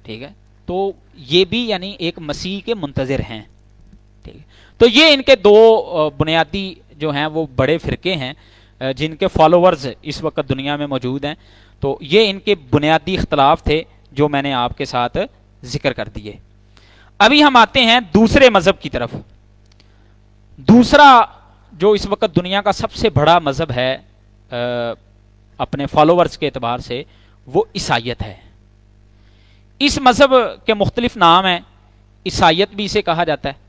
ٹھیک ہے؟ تو یہ بھی یعنی ایک مسیح کے منتظر ہیں، ٹھیک ہے؟ تو یہ ان کے دو بنیادی جو ہیں وہ بڑے فرقے ہیں جن کے فالوورز اس وقت دنیا میں موجود ہیں۔ تو یہ ان کے بنیادی اختلاف تھے جو میں نے آپ کے ساتھ ذکر کر دیے۔ ابھی ہم آتے ہیں دوسرے مذہب کی طرف۔ دوسرا جو اس وقت دنیا کا سب سے بڑا مذہب ہے اپنے فالوورز کے اعتبار سے، وہ عیسائیت ہے۔ اس مذہب کے مختلف نام ہیں، عیسائیت بھی اسے کہا جاتا ہے.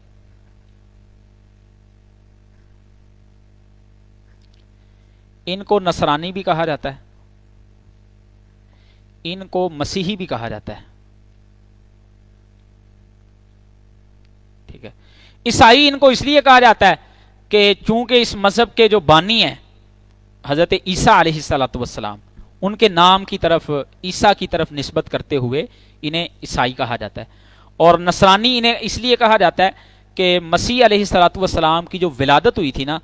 ان کو نصرانی بھی کہا جاتا ہے. ان کو مسیحی بھی کہا جاتا ہے. ٹھیک ہے. عیسائی ان کو اس لیے کہا جاتا ہے کہ چونکہ اس مذہب کے جو بانی ہیں حضرت عیسیٰ علیہ الصلوۃ والسلام، ان کے نام کی طرف، عیسیٰ کی طرف نسبت کرتے ہوئے انہیں عیسائی کہا جاتا ہے. اور نصرانی انہیں اس لیے کہا جاتا ہے کہ مسیح علیہ الصلوۃ والسلام کی جو ولادت ہوئی تھی نا،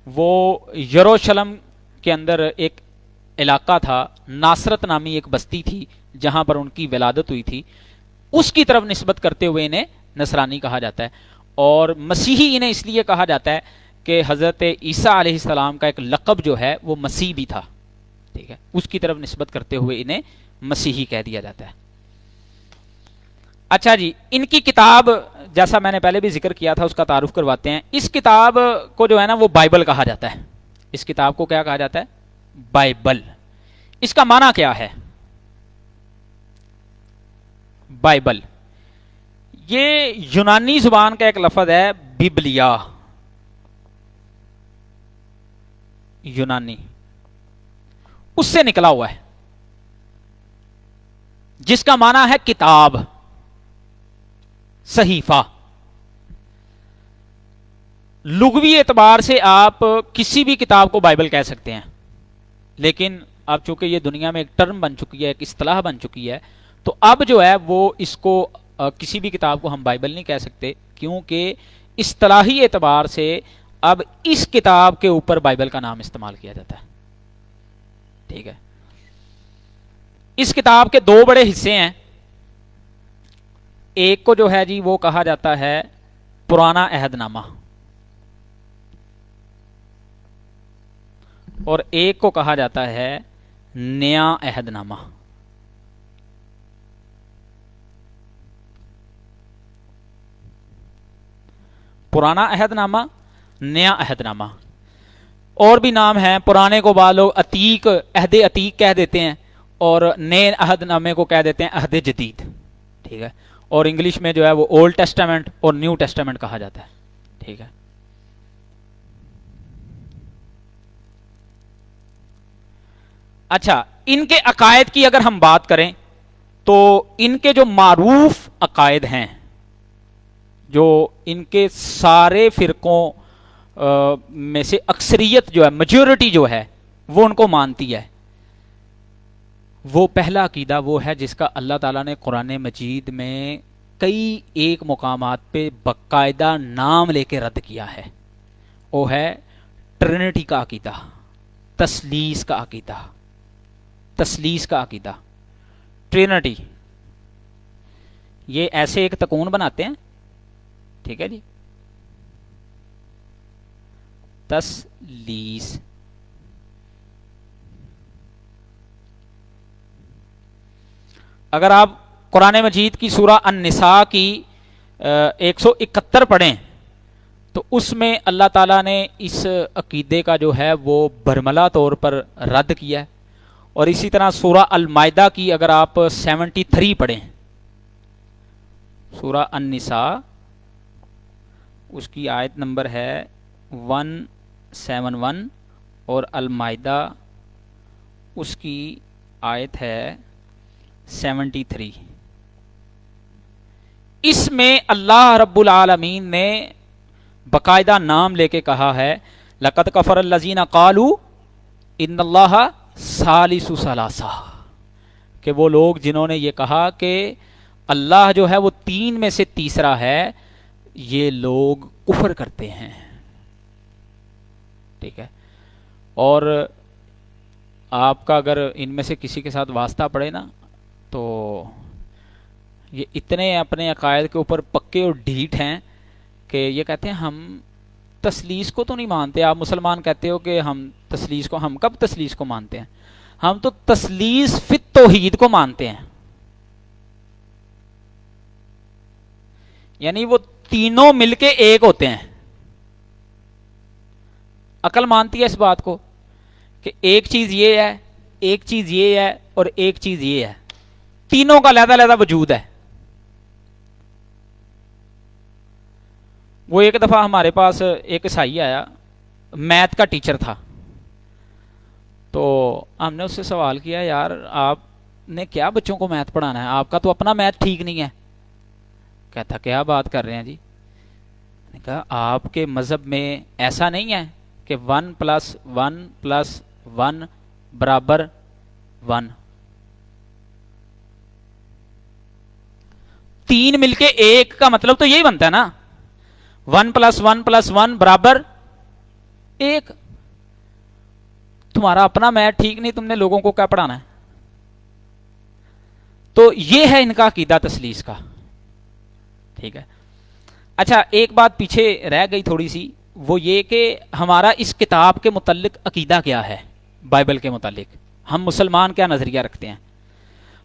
وہ یروشلم کے اندر ایک علاقہ تھا، ناصرت نامی ایک بستی تھی جہاں پر ان کی ولادت ہوئی تھی، اس کی طرف نسبت کرتے ہوئے انہیں نصرانی کہا جاتا ہے. اور مسیحی انہیں اس لیے کہا جاتا ہے کہ حضرت عیسیٰ علیہ السلام کا ایک لقب جو ہے وہ مسیح بھی تھا. ٹھیک ہے. اس کی طرف نسبت کرتے ہوئے انہیں مسیحی کہہ دیا جاتا ہے. اچھا جی، ان کی کتاب جیسا میں نے پہلے بھی ذکر کیا تھا اس کا تعارف کرواتے ہیں. اس کتاب کو جو ہے نا وہ بائبل کہا جاتا ہے. اس کتاب کو کیا کہا جاتا ہے؟ بائبل. اس کا معنی کیا ہے؟ بائبل یہ یونانی زبان کا ایک لفظ ہے، ببلیا، یونانی، اس سے نکلا ہوا ہے جس کا معنی ہے کتاب، صحیفہ. لغوی اعتبار سے آپ کسی بھی کتاب کو بائبل کہہ سکتے ہیں، لیکن اب چونکہ یہ دنیا میں ایک ٹرم بن چکی ہے، ایک اصطلاح بن چکی ہے، تو اب جو ہے وہ اس کو کسی بھی کتاب کو ہم بائبل نہیں کہہ سکتے، کیونکہ اصطلاحی اعتبار سے اب اس کتاب کے اوپر بائبل کا نام استعمال کیا جاتا ہے. ٹھیک ہے. اس کتاب کے دو بڑے حصے ہیں. ایک کو جو ہے جی وہ کہا جاتا ہے پرانا عہد نامہ، اور ایک کو کہا جاتا ہے نیا عہد نامہ. پرانا عہد نامہ، نیا عہد نامہ. اور بھی نام ہیں. پرانے کو بعض لوگ عتیق، عہد عتیق کہہ دیتے ہیں، اور نئے عہد نامے کو کہہ دیتے ہیں عہد جدید. ٹھیک ہے. اور انگلش میں جو ہے وہ اولڈ ٹیسٹامنٹ اور نیو ٹیسٹامنٹ کہا جاتا ہے. ٹھیک ہے. اچھا، ان کے عقائد کی اگر ہم بات کریں تو ان کے جو معروف عقائد ہیں، جو ان کے سارے فرقوں میں سے اکثریت جو ہے، میجورٹی جو ہے وہ ان کو مانتی ہے، وہ پہلا عقیدہ وہ ہے جس کا اللہ تعالیٰ نے قرآن مجید میں کئی ایک مقامات پہ باقاعدہ نام لے کے رد کیا ہے. وہ ہے ٹرینٹی کا عقیدہ، تثلیث کا عقیدہ. تثلیث کا عقیدہ، ٹرینٹی. یہ ایسے ایک تکون بناتے ہیں. ٹھیک ہے جی. تثلیث. اگر آپ قرآن مجید کی سورہ النساء کی 171 پڑھیں تو اس میں اللہ تعالیٰ نے اس عقیدے کا جو ہے وہ برملا طور پر رد کیا ہے. اور اسی طرح سورہ المائدہ کی اگر آپ 73 پڑھیں، سورہ النساء اس کی آیت نمبر ہے 171، اور المائدہ اس کی آیت ہے 73. اس میں اللہ رب العالمین نے باقاعدہ نام لے کے کہا ہے لَقَدْ كَفَرَ الَّذِينَ قَالُوا إِنَّ اللَّهَ ثالث ثلاثہ، کہ وہ لوگ جنہوں نے یہ کہا کہ اللہ جو ہے وہ تین میں سے تیسرا ہے، یہ لوگ کفر کرتے ہیں. ٹھیک ہے. اور آپ کا اگر ان میں سے کسی کے ساتھ واسطہ پڑے نا تو یہ اتنے اپنے عقائد کے اوپر پکے اور ڈھیٹ ہیں کہ یہ کہتے ہیں ہم تثلیث کو تو نہیں مانتے. آپ مسلمان کہتے ہو کہ ہم تثلیث کو، ہم کب تثلیث کو مانتے ہیں؟ ہم تو تثلیث فی التوحید کو مانتے ہیں. یعنی وہ تینوں مل کے ایک ہوتے ہیں. عقل مانتی ہے اس بات کو کہ ایک چیز یہ ہے، ایک چیز یہ ہے، اور ایک چیز یہ ہے. تینوں کا علیحدہ علیحدہ وجود ہے. وہ ایک دفعہ ہمارے پاس ایک عیسائی آیا، میتھ کا ٹیچر تھا، تو ہم نے اس سے سوال کیا یار آپ نے کیا بچوں کو میتھ پڑھانا ہے، آپ کا تو اپنا میتھ ٹھیک نہیں ہے۔ کہتا کیا بات کر رہے ہیں جی؟ میں نے کہا آپ کے مذہب میں ایسا نہیں ہے کہ 1 + 1 + 1 = 1، 3 مل کے 1 کا مطلب تو یہی بنتا ہے نا، 1 + 1 + 1 = 1۔ تمہارا اپنا میتھ ٹھیک نہیں، تم نے لوگوں کو کیا پڑھانا ہے؟ تو یہ ہے ان کا عقیدہ تثلیث کا، ٹھیک ہے۔ اچھا ایک بات پیچھے رہ گئی تھوڑی سی، وہ یہ کہ ہمارا اس کتاب کے متعلق عقیدہ کیا ہے، بائبل کے متعلق ہم مسلمان کیا نظریہ رکھتے ہیں۔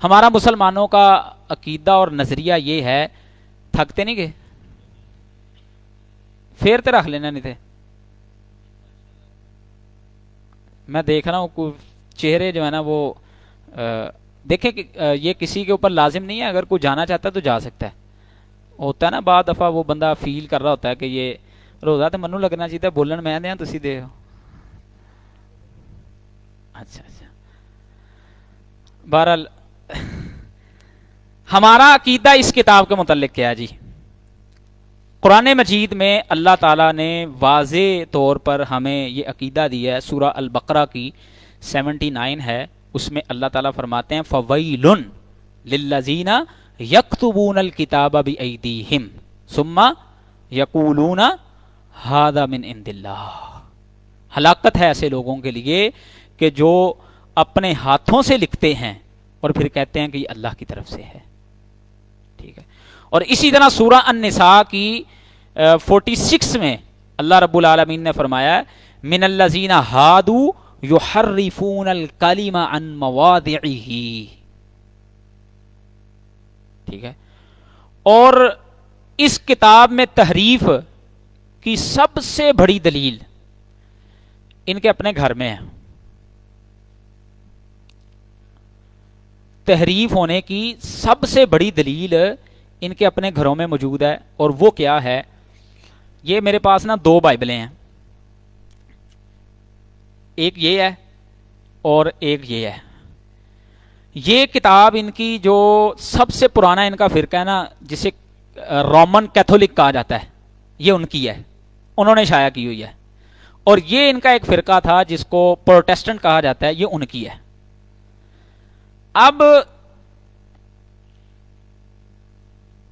ہمارا مسلمانوں کا عقیدہ اور نظریہ یہ ہے، تھکتے نہیں گے، پھیرتے رکھ لینا نہیں تھے، میں دیکھ رہا ہوں چہرے جو ہے نا وہ دیکھیں کہ یہ کسی کے اوپر لازم نہیں ہے، اگر کوئی جانا چاہتا ہے تو جا سکتا ہے۔ ہوتا ہے نا بعض دفعہ وہ بندہ فیل کر رہا ہوتا ہے کہ یہ روزہ تو منو لگنا چاہیے، بولن میں دیا تسی دے ہو۔ اچھا بہرحال ہمارا عقیدہ اس کتاب کے متعلق کیا ہے جی؟ قرآن مجید میں اللہ تعالیٰ نے واضح طور پر ہمیں یہ عقیدہ دیا ہے، سورہ البقرہ کی 79 ہے، اس میں اللہ تعالیٰ فرماتے ہیں فَوَيْلٌ لِلَّذِينَ يَكْتُبُونَ الْكِتَابَ بِأَيْدِيهِمْ ثُمَّ يَقُولُونَ هَذَا مِنْ عِنْدِ اللَّهِ، ہلاکت ہے ایسے لوگوں کے لیے کہ جو اپنے ہاتھوں سے لکھتے ہیں اور پھر کہتے ہیں کہ یہ اللہ کی طرف سے ہے، ٹھیک ہے۔ اور اسی طرح سورہ النساء کی 46 میں اللہ رب العالمین نے فرمایا من الذین ہادوا یحرفون الکلم عن مواضعہ، ٹھیک ہے۔ اور اس کتاب میں تحریف کی سب سے بڑی دلیل ان کے اپنے گھر میں ہے، تحریف ہونے کی سب سے بڑی دلیل ان کے اپنے گھروں میں موجود ہے، اور وہ کیا ہے؟ یہ میرے پاس نا 2 بائبلیں ہیں، ایک یہ ہے اور ایک یہ ہے۔ یہ کتاب ان کی جو سب سے پرانا ان کا فرقہ ہے نا، جسے رومن کیتھولک کہا جاتا ہے، یہ ان کی ہے، انہوں نے شائع کی ہوئی ہے۔ اور یہ ان کا ایک فرقہ تھا جس کو پروٹیسٹنٹ کہا جاتا ہے، یہ ان کی ہے۔ اب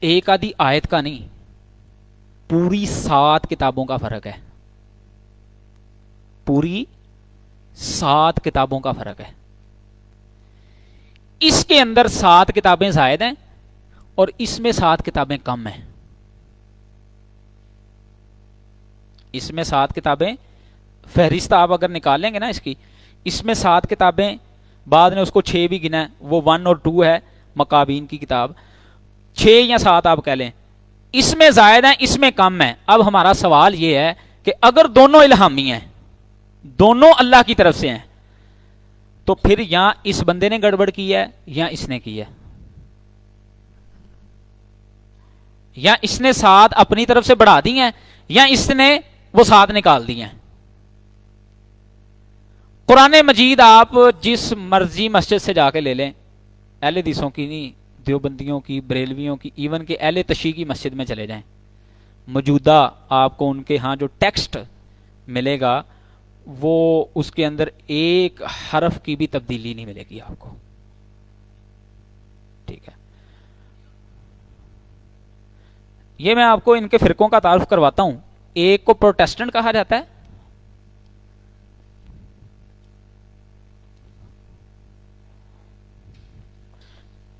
ایک آدھی آیت کا نہیں، پوری 7 کتابوں کا فرق ہے، پوری 7 کتابوں کا فرق ہے۔ اس کے اندر 7 کتابیں زائد ہیں اور اس میں 7 کتابیں کم ہیں، اس میں 7 کتابیں، فہرست آپ اگر نکال لیں گے نا اس کی، اس میں 7 کتابیں، بعد نے اس کو 6 بھی گنا ہے، وہ 1 اور 2 ہے مکابین کی کتاب، 6 یا 7 آپ کہہ لیں، اس میں زائد ہیں اس میں کم ہیں۔ اب ہمارا سوال یہ ہے کہ اگر دونوں الہامی ہیں، دونوں اللہ کی طرف سے ہیں، تو پھر یا اس بندے نے گڑبڑ کی ہے یا اس نے کی ہے، یا اس نے 7 اپنی طرف سے بڑھا دی ہیں یا اس نے وہ 7 نکال دی ہیں۔ قرآن مجید آپ جس مرضی مسجد سے جا کے لے لیں، اہل حدیثوں کی نہیں، دیوبندیوں کی، بریلویوں کی، ایون کہ اہل تشیع کی مسجد میں چلے جائیں، موجودہ آپ کو ان کے ہاں جو ٹیکسٹ ملے گا وہ اس کے اندر ایک حرف کی بھی تبدیلی نہیں ملے گی آپ کو، ٹھیک ہے۔ یہ میں آپ کو ان کے فرقوں کا تعارف کرواتا ہوں۔ ایک کو پروٹیسٹنٹ کہا جاتا ہے،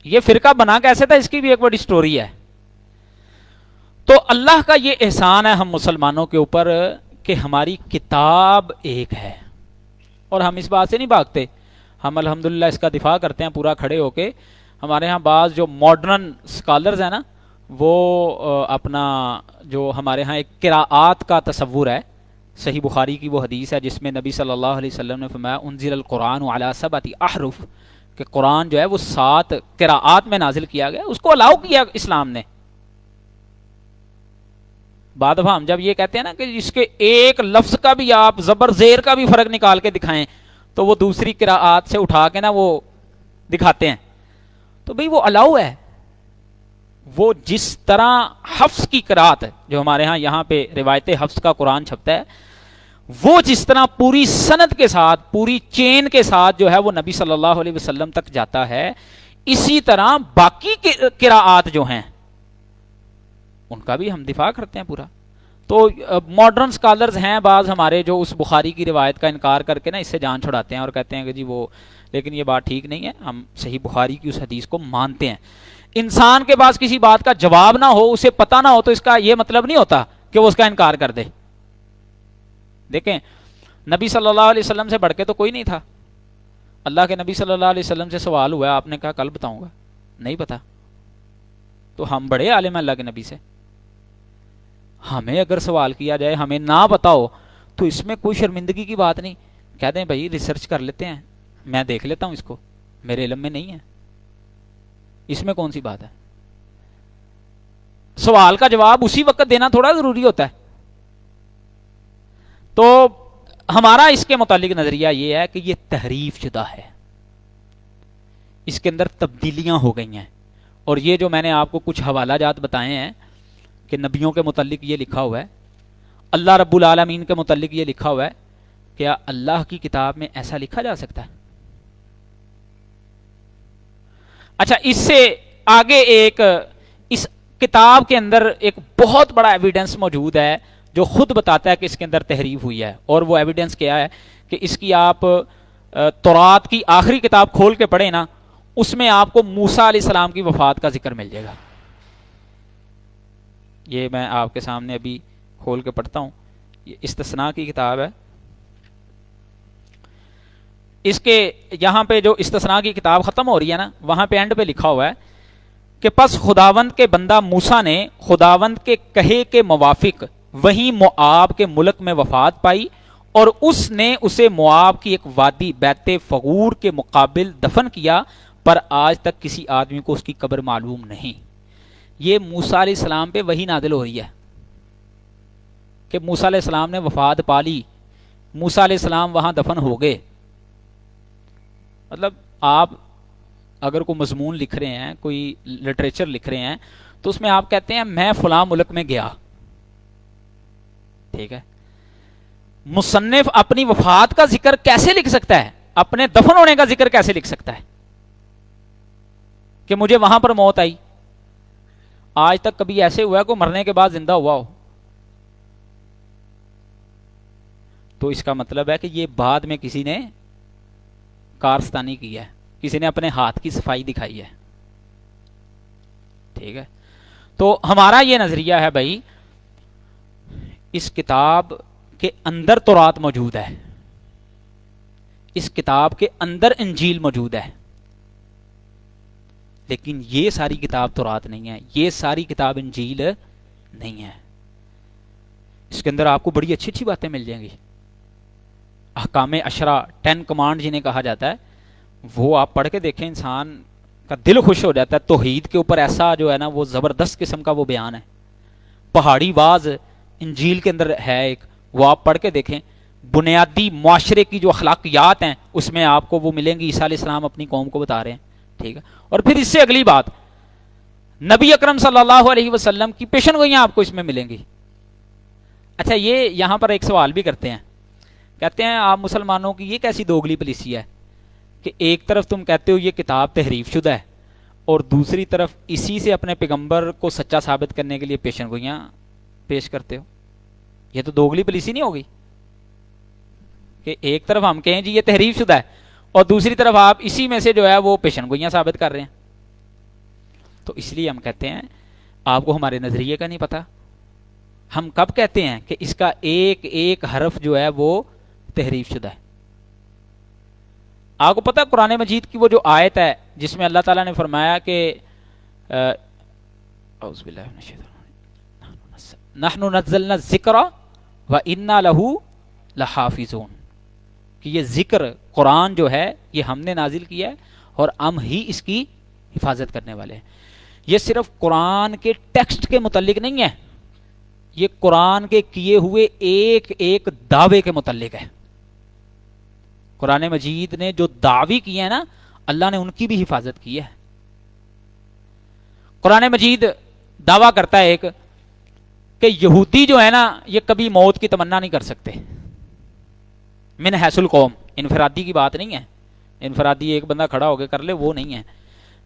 یہ فرقہ بنا کیسے تھا اس کی بھی ایک بڑی سٹوری ہے۔ تو اللہ کا یہ احسان ہے ہم مسلمانوں کے اوپر کہ ہماری کتاب ایک ہے، اور ہم اس بات سے نہیں بھاگتے، ہم الحمدللہ اس کا دفاع کرتے ہیں پورا کھڑے ہو کے۔ ہمارے ہاں بعض جو ماڈرن سکالرز ہیں نا، وہ اپنا جو ہمارے ہاں ایک قراءات کا تصور ہے، صحیح بخاری کی وہ حدیث ہے جس میں نبی صلی اللہ علیہ وسلم نے فرمایا انزل القرآن علی 7 احرف، کہ قرآن جو ہے وہ 7 قراءات میں نازل کیا گیا، اس کو الاؤ کیا اسلام نے۔ بعد دفعہ ہم جب یہ کہتے ہیں نا کہ اس کے ایک لفظ کا بھی آپ زبر زیر کا بھی فرق نکال کے دکھائیں تو وہ دوسری قراءات سے اٹھا کے نا وہ دکھاتے ہیں، تو بھئی وہ الاؤ ہے. وہ جس طرح حفظ کی قراءت ہے جو ہمارے ہاں یہاں پہ روایت حفظ کا قرآن چھپتا ہے، وہ جس طرح پوری سند کے ساتھ پوری چین کے ساتھ جو ہے وہ نبی صلی اللہ علیہ وسلم تک جاتا ہے، اسی طرح باقی قراءات جو ہیں ان کا بھی ہم دفاع کرتے ہیں پورا. تو ماڈرن سکالرز ہیں بعض ہمارے جو اس بخاری کی روایت کا انکار کر کے نا اس سے جان چھڑاتے ہیں اور کہتے ہیں کہ جی وہ، لیکن یہ بات ٹھیک نہیں ہے، ہم صحیح بخاری کی اس حدیث کو مانتے ہیں. انسان کے پاس کسی بات کا جواب نہ ہو، اسے پتہ نہ ہو، تو اس کا یہ مطلب نہیں ہوتا کہ وہ اس کا انکار کر دے. دیکھیں نبی صلی اللہ علیہ وسلم سے بڑھ کے تو کوئی نہیں تھا. اللہ کے نبی صلی اللہ علیہ وسلم سے سوال ہوا ہے، آپ نے کہا کل بتاؤں گا، نہیں پتا. تو ہم بڑے عالم ہیں اللہ کے نبی سے. ہمیں اگر سوال کیا جائے ہمیں نہ پتا ہو تو اس میں کوئی شرمندگی کی بات نہیں. کہہ دیں بھائی ریسرچ کر لیتے ہیں، میں دیکھ لیتا ہوں، اس کو میرے علم میں نہیں ہے، اس میں کون سی بات ہے. سوال کا جواب اسی وقت دینا تھوڑا ضروری ہوتا ہے. تو ہمارا اس کے متعلق نظریہ یہ ہے کہ یہ تحریف شدہ ہے، اس کے اندر تبدیلیاں ہو گئی ہیں. اور یہ جو میں نے آپ کو کچھ حوالہ جات بتائے ہیں کہ نبیوں کے متعلق یہ لکھا ہوا ہے، اللہ رب العالمین کے متعلق یہ لکھا ہوا ہے، کیا اللہ کی کتاب میں ایسا لکھا جا سکتا ہے؟ اچھا، اس سے آگے ایک اس کتاب کے اندر ایک بہت بڑا ایویڈنس موجود ہے جو خود بتاتا ہے کہ اس کے اندر تحریف ہوئی ہے. اور وہ ایویڈنس کیا ہے کہ اس کی آپ تورات کی آخری کتاب کھول کے پڑھیں نا، اس میں آپ کو موسیٰ علیہ السلام کی وفات کا ذکر مل جائے گا. یہ میں آپ کے سامنے ابھی کھول کے پڑھتا ہوں، یہ استثناء کی کتاب ہے. اس کے یہاں پہ جو استثناء کی کتاب ختم ہو رہی ہے نا، وہاں پہ اینڈ پہ لکھا ہوا ہے کہ پس خداوند کے بندہ موسیٰ نے خداوند کے کہے کے موافق وہیں موآب کے ملک میں وفات پائی، اور اس نے اسے موآب کی ایک وادی بیت فغور کے مقابل دفن کیا، پر آج تک کسی آدمی کو اس کی قبر معلوم نہیں. یہ موسیٰ علیہ السلام پہ وہی نازل ہو رہی ہے کہ موسیٰ علیہ السلام نے وفات پا لی، موسیٰ علیہ السلام وہاں دفن ہو گئے. مطلب آپ اگر کوئی مضمون لکھ رہے ہیں، کوئی لٹریچر لکھ رہے ہیں، تو اس میں آپ کہتے ہیں میں فلاں ملک میں گیا، ٹھیک ہے. مصنف اپنی وفات کا ذکر کیسے لکھ سکتا ہے؟ اپنے دفن ہونے کا ذکر کیسے لکھ سکتا ہے کہ مجھے وہاں پر موت آئی؟ آج تک کبھی ایسے ہوا ہے کہ مرنے کے بعد زندہ ہوا ہو؟ تو اس کا مطلب ہے کہ یہ بعد میں کسی نے کارستانی کی ہے، کسی نے اپنے ہاتھ کی صفائی دکھائی ہے، ٹھیک ہے. تو ہمارا یہ نظریہ ہے بھائی، اس کتاب کے اندر تورات موجود ہے، اس کتاب کے اندر انجیل موجود ہے، لیکن یہ ساری کتاب تورات نہیں ہے، یہ ساری کتاب انجیل نہیں ہے. اس کے اندر آپ کو بڑی اچھی اچھی باتیں مل جائیں گی. احکام عشرہ 10 کمانڈ جنہیں کہا جاتا ہے، وہ آپ پڑھ کے دیکھیں، انسان کا دل خوش ہو جاتا ہے. توحید کے اوپر ایسا جو ہے نا وہ زبردست قسم کا وہ بیان ہے. پہاڑی واز انجیل کے اندر ہے ایک، وہ آپ پڑھ کے دیکھیں. بنیادی معاشرے کی جو اخلاقیات ہیں اس میں آپ کو وہ ملیں گی. عیسیٰ علیہ السلام اپنی قوم کو بتا رہے ہیں، ٹھیک ہے. اور پھر اس سے اگلی بات، نبی اکرم صلی اللہ علیہ وسلم کی پیشن گوئیاں آپ کو اس میں ملیں گی. اچھا، یہ یہاں پر ایک سوال بھی کرتے ہیں، کہتے ہیں آپ مسلمانوں کی یہ کیسی دوگلی پالیسی ہے کہ ایک طرف تم کہتے ہو یہ کتاب تحریف شدہ ہے، اور دوسری طرف اسی سے اپنے پیغمبر کو سچا ثابت کرنے کے لیے پیشن گوئیاں پیش کرتے ہو. یہ تو دوگلی پالیسی نہیں ہوگی کہ ایک طرف ہم کہیں جی یہ تحریف شدہ ہے اور دوسری طرف آپ اسی میں سے جو ہے وہ پیشن گوئیاں ثابت کر رہے ہیں. تو اس لیے ہم کہتے ہیں آپ کو ہمارے نظریے کا نہیں پتا. ہم کب کہتے ہیں کہ اس کا ایک ایک حرف جو ہے وہ تحریف شدہ ہے. آپ کو پتا قرآن مجید کی وہ جو آیت ہے جس میں اللہ تعالیٰ نے فرمایا کہ اعوذ باللہ من الشیطان نحن نزلنا الذکر وَإِنَّا لَهُ لَحَافِظُونَ، کہ یہ ذکر قرآن جو ہے یہ ہم نے نازل کیا ہے اور ہم ہی اس کی حفاظت کرنے والے ہیں. یہ صرف قرآن کے ٹیکسٹ کے متعلق نہیں ہے، یہ قرآن کے کیے ہوئے ایک ایک دعوے کے متعلق ہے. قرآن مجید نے جو دعوی کیے ہیں نا، اللہ نے ان کی بھی حفاظت کی ہے. قرآن مجید دعویٰ کرتا ہے ایک کہ یہودی جو ہے نا یہ کبھی موت کی تمنا نہیں کر سکتے. من حیث القوم، انفرادی کی بات نہیں ہے، انفرادی ایک بندہ کھڑا ہو کے کر لے وہ نہیں ہے.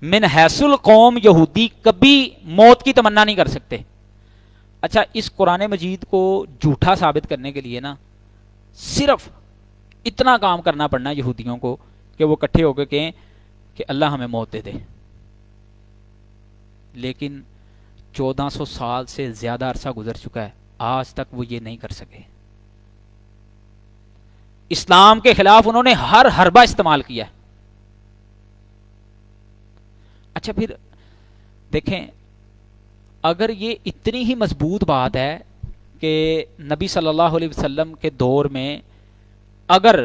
من حیث القوم یہودی کبھی موت کی تمنا نہیں کر سکتے. اچھا، اس قرآن مجید کو جھوٹا ثابت کرنے کے لیے نا صرف اتنا کام کرنا پڑنا یہودیوں کو کہ وہ اکٹھے ہو کے کہیں کہ اللہ ہمیں موت دے دے. لیکن 1400 سال سے زیادہ عرصہ گزر چکا ہے، آج تک وہ یہ نہیں کر سکے. اسلام کے خلاف انہوں نے ہر حربہ استعمال کیا. اچھا پھر دیکھیں، اگر یہ اتنی ہی مضبوط بات ہے کہ نبی صلی اللہ علیہ وسلم کے دور میں اگر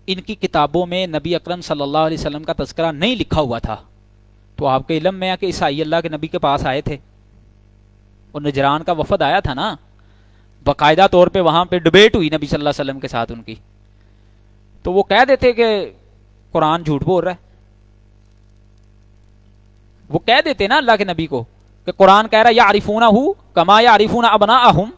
ان کی کتابوں میں نبی اکرم صلی اللہ علیہ وسلم کا تذکرہ نہیں لکھا ہوا تھا تو آپ کے علم میں ہے کہ عیسائی اللہ کے نبی کے پاس آئے تھے، اور نجران کا وفد آیا تھا نا، باقاعدہ طور پہ وہاں پہ ڈبیٹ ہوئی نبی صلی اللہ علیہ وسلم کے ساتھ ان کی. تو وہ کہہ دیتے کہ قرآن جھوٹ بول رہا ہے. وہ کہہ دیتے نا اللہ کے نبی کو کہ قرآن کہہ رہا ہے یعرفونہ کما یعرفون ابناءہم.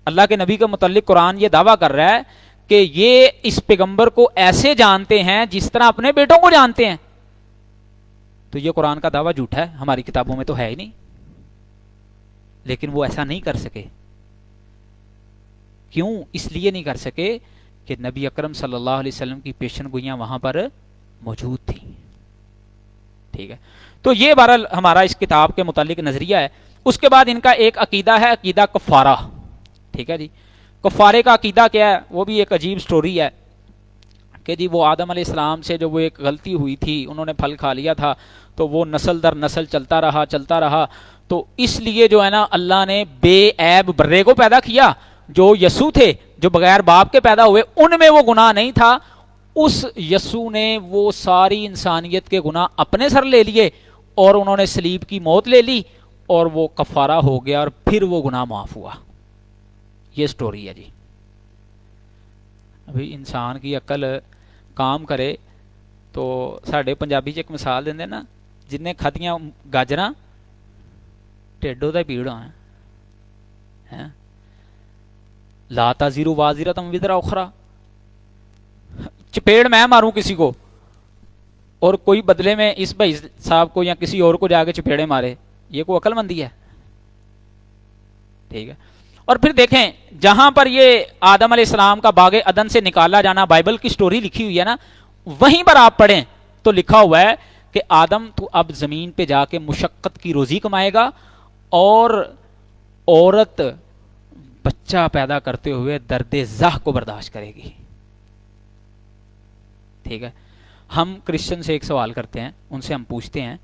اللہ کے نبی کے متعلق قرآن یہ دعویٰ کر رہا ہے کہ یہ اس پیغمبر کو ایسے جانتے ہیں جس طرح اپنے بیٹوں کو جانتے ہیں. تو یہ قرآن کا دعویٰ جھوٹا ہے، ہماری کتابوں میں تو ہے ہی نہیں. لیکن وہ ایسا نہیں کر سکے. کیوں؟ اس لیے نہیں کر سکے کہ نبی اکرم صلی اللہ علیہ وسلم کی پیشن گوئیاں وہاں پر موجود تھیں. ٹھیک ہے، تو یہ بہرحال ہمارا اس کتاب کے متعلق نظریہ ہے. اس کے بعد ان کا ایک عقیدہ ہے، عقیدہ کفارہ. ٹھیک ہے جی، کفارے کا عقیدہ کیا ہے؟ وہ بھی ایک عجیب سٹوری ہے کہ جی وہ آدم علیہ السلام سے جو وہ ایک غلطی ہوئی تھی، انہوں نے پھل کھا لیا تھا، تو وہ نسل در نسل چلتا رہا. تو اس لیے جو ہے نا اللہ نے بے عیب برے کو پیدا کیا. جو یسوع تھے جو بغیر باپ کے پیدا ہوئے ان میں وہ گناہ نہیں تھا. اس یسوع نے وہ ساری انسانیت کے گناہ اپنے سر لے لیے اور انہوں نے صلیب کی موت لے لی اور وہ کفارہ ہو گیا اور پھر وہ گناہ معاف ہوا. یہ سٹوری ہے جی. ابھی انسان کی عقل کام کرے تو ساڈے پنجابی چ ایک مثال دیندے نا، جن نے کھدیاں گاجراں ٹھڈوں تے پیڑ ہیں لا تزر وازرۃ وزر اخرى. چپیڑ میں ماروں کسی کو اور کوئی بدلے میں اس بھائی صاحب کو یا کسی اور کو جا کے چپیڑے مارے، یہ کوئی عقل مندی ہے؟ ٹھیک ہے. اور پھر دیکھیں جہاں پر یہ آدم علیہ السلام کا باغ عدن سے نکالا جانا بائبل کی سٹوری لکھی ہوئی ہے نا، وہیں پر آپ پڑھیں تو لکھا ہوا ہے کہ آدم تو اب زمین پہ جا کے مشقت کی روزی کمائے گا اور عورت بچہ پیدا کرتے ہوئے درد زہ کو برداشت کرے گی. ٹھیک ہے. ہم کرسچن سے ایک سوال کرتے ہیں، ان سے ہم پوچھتے ہیں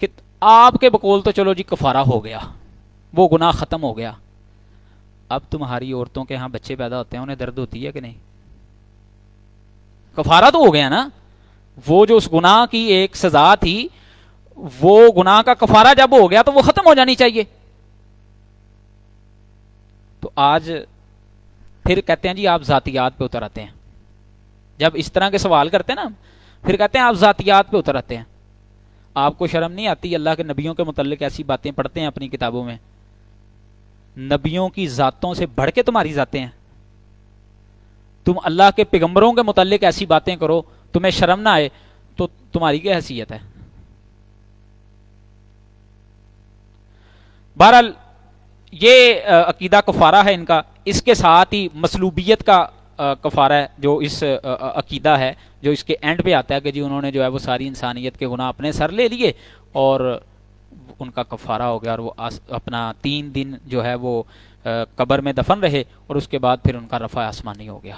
کہ آپ کے بقول تو چلو جی کفارہ ہو گیا، وہ گناہ ختم ہو گیا، اب تمہاری عورتوں کے ہاں بچے پیدا ہوتے ہیں انہیں درد ہوتی ہے کہ نہیں؟ کفارہ تو ہو گیا نا. وہ جو اس گناہ کی ایک سزا تھی، وہ گناہ کا کفارہ جب ہو گیا تو وہ ختم ہو جانی چاہیے. تو آج پھر کہتے ہیں جی آپ ذاتیات پہ اتر آتے ہیں. جب اس طرح کے سوال کرتے ہیں نا پھر کہتے ہیں آپ ذاتیات پہ اتر آتے ہیں. آپ کو شرم نہیں آتی؟ اللہ کے نبیوں کے متعلق ایسی باتیں پڑھتے ہیں اپنی کتابوں میں، نبیوں کی ذاتوں سے بڑھ کے تمہاری ذاتیں ہیں. تم اللہ کے پیغمبروں کے متعلق ایسی باتیں کرو، تمہیں شرم نہ آئے تو تمہاری کیا حیثیت ہے؟ بہرحال یہ عقیدہ کفارہ ہے ان کا. اس کے ساتھ ہی مصلوبیت کا کفارہ ہے جو اس عقیدہ ہے، جو اس کے اینڈ پہ آتا ہے کہ جی انہوں نے جو ہے وہ ساری انسانیت کے گناہ اپنے سر لے لیے اور ان کا کفارہ ہو گیا اور وہ اپنا 3 دن جو ہے وہ قبر میں دفن رہے اور اس کے بعد پھر ان کا رفع آسمانی ہو گیا.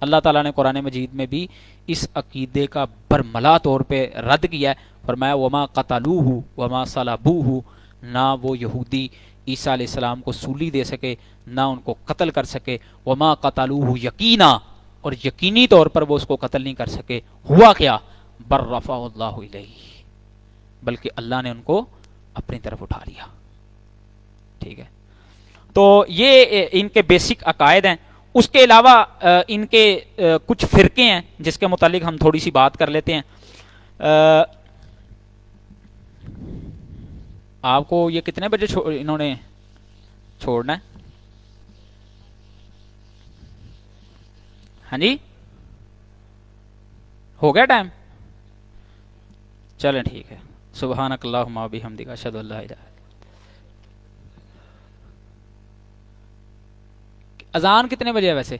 اللہ تعالیٰ نے قرآن مجید میں بھی اس عقیدے کا برملا طور پہ رد کیا ہے. فرمایا وما قتلوہ وما صلبوہ، نہ وہ یہودی عیسیٰ علیہ السلام کو سولی دے سکے نہ ان کو قتل کر سکے. وما قتلوہ یقینا، اور یقینی طور پر وہ اس کو قتل نہیں کر سکے. ہوا کیا؟ بر رفع اللہ الیہ، بلکہ اللہ نے ان کو اپنی طرف اٹھا لیا. ٹھیک ہے. تو یہ ان کے بیسک عقائد ہیں. اس کے علاوہ ان کے کچھ فرقے ہیں جس کے متعلق ہم تھوڑی سی بات کر لیتے ہیں. آپ کو یہ کتنے بجے انہوں نے چھوڑنا ہے؟ ہاں جی ہو گیا ٹائم؟ چلیں ٹھیک ہے. سبحانک اللہم و بحمدک اشہد ان لا الہ الا انت. اذان کتنے بجے ہے ویسے؟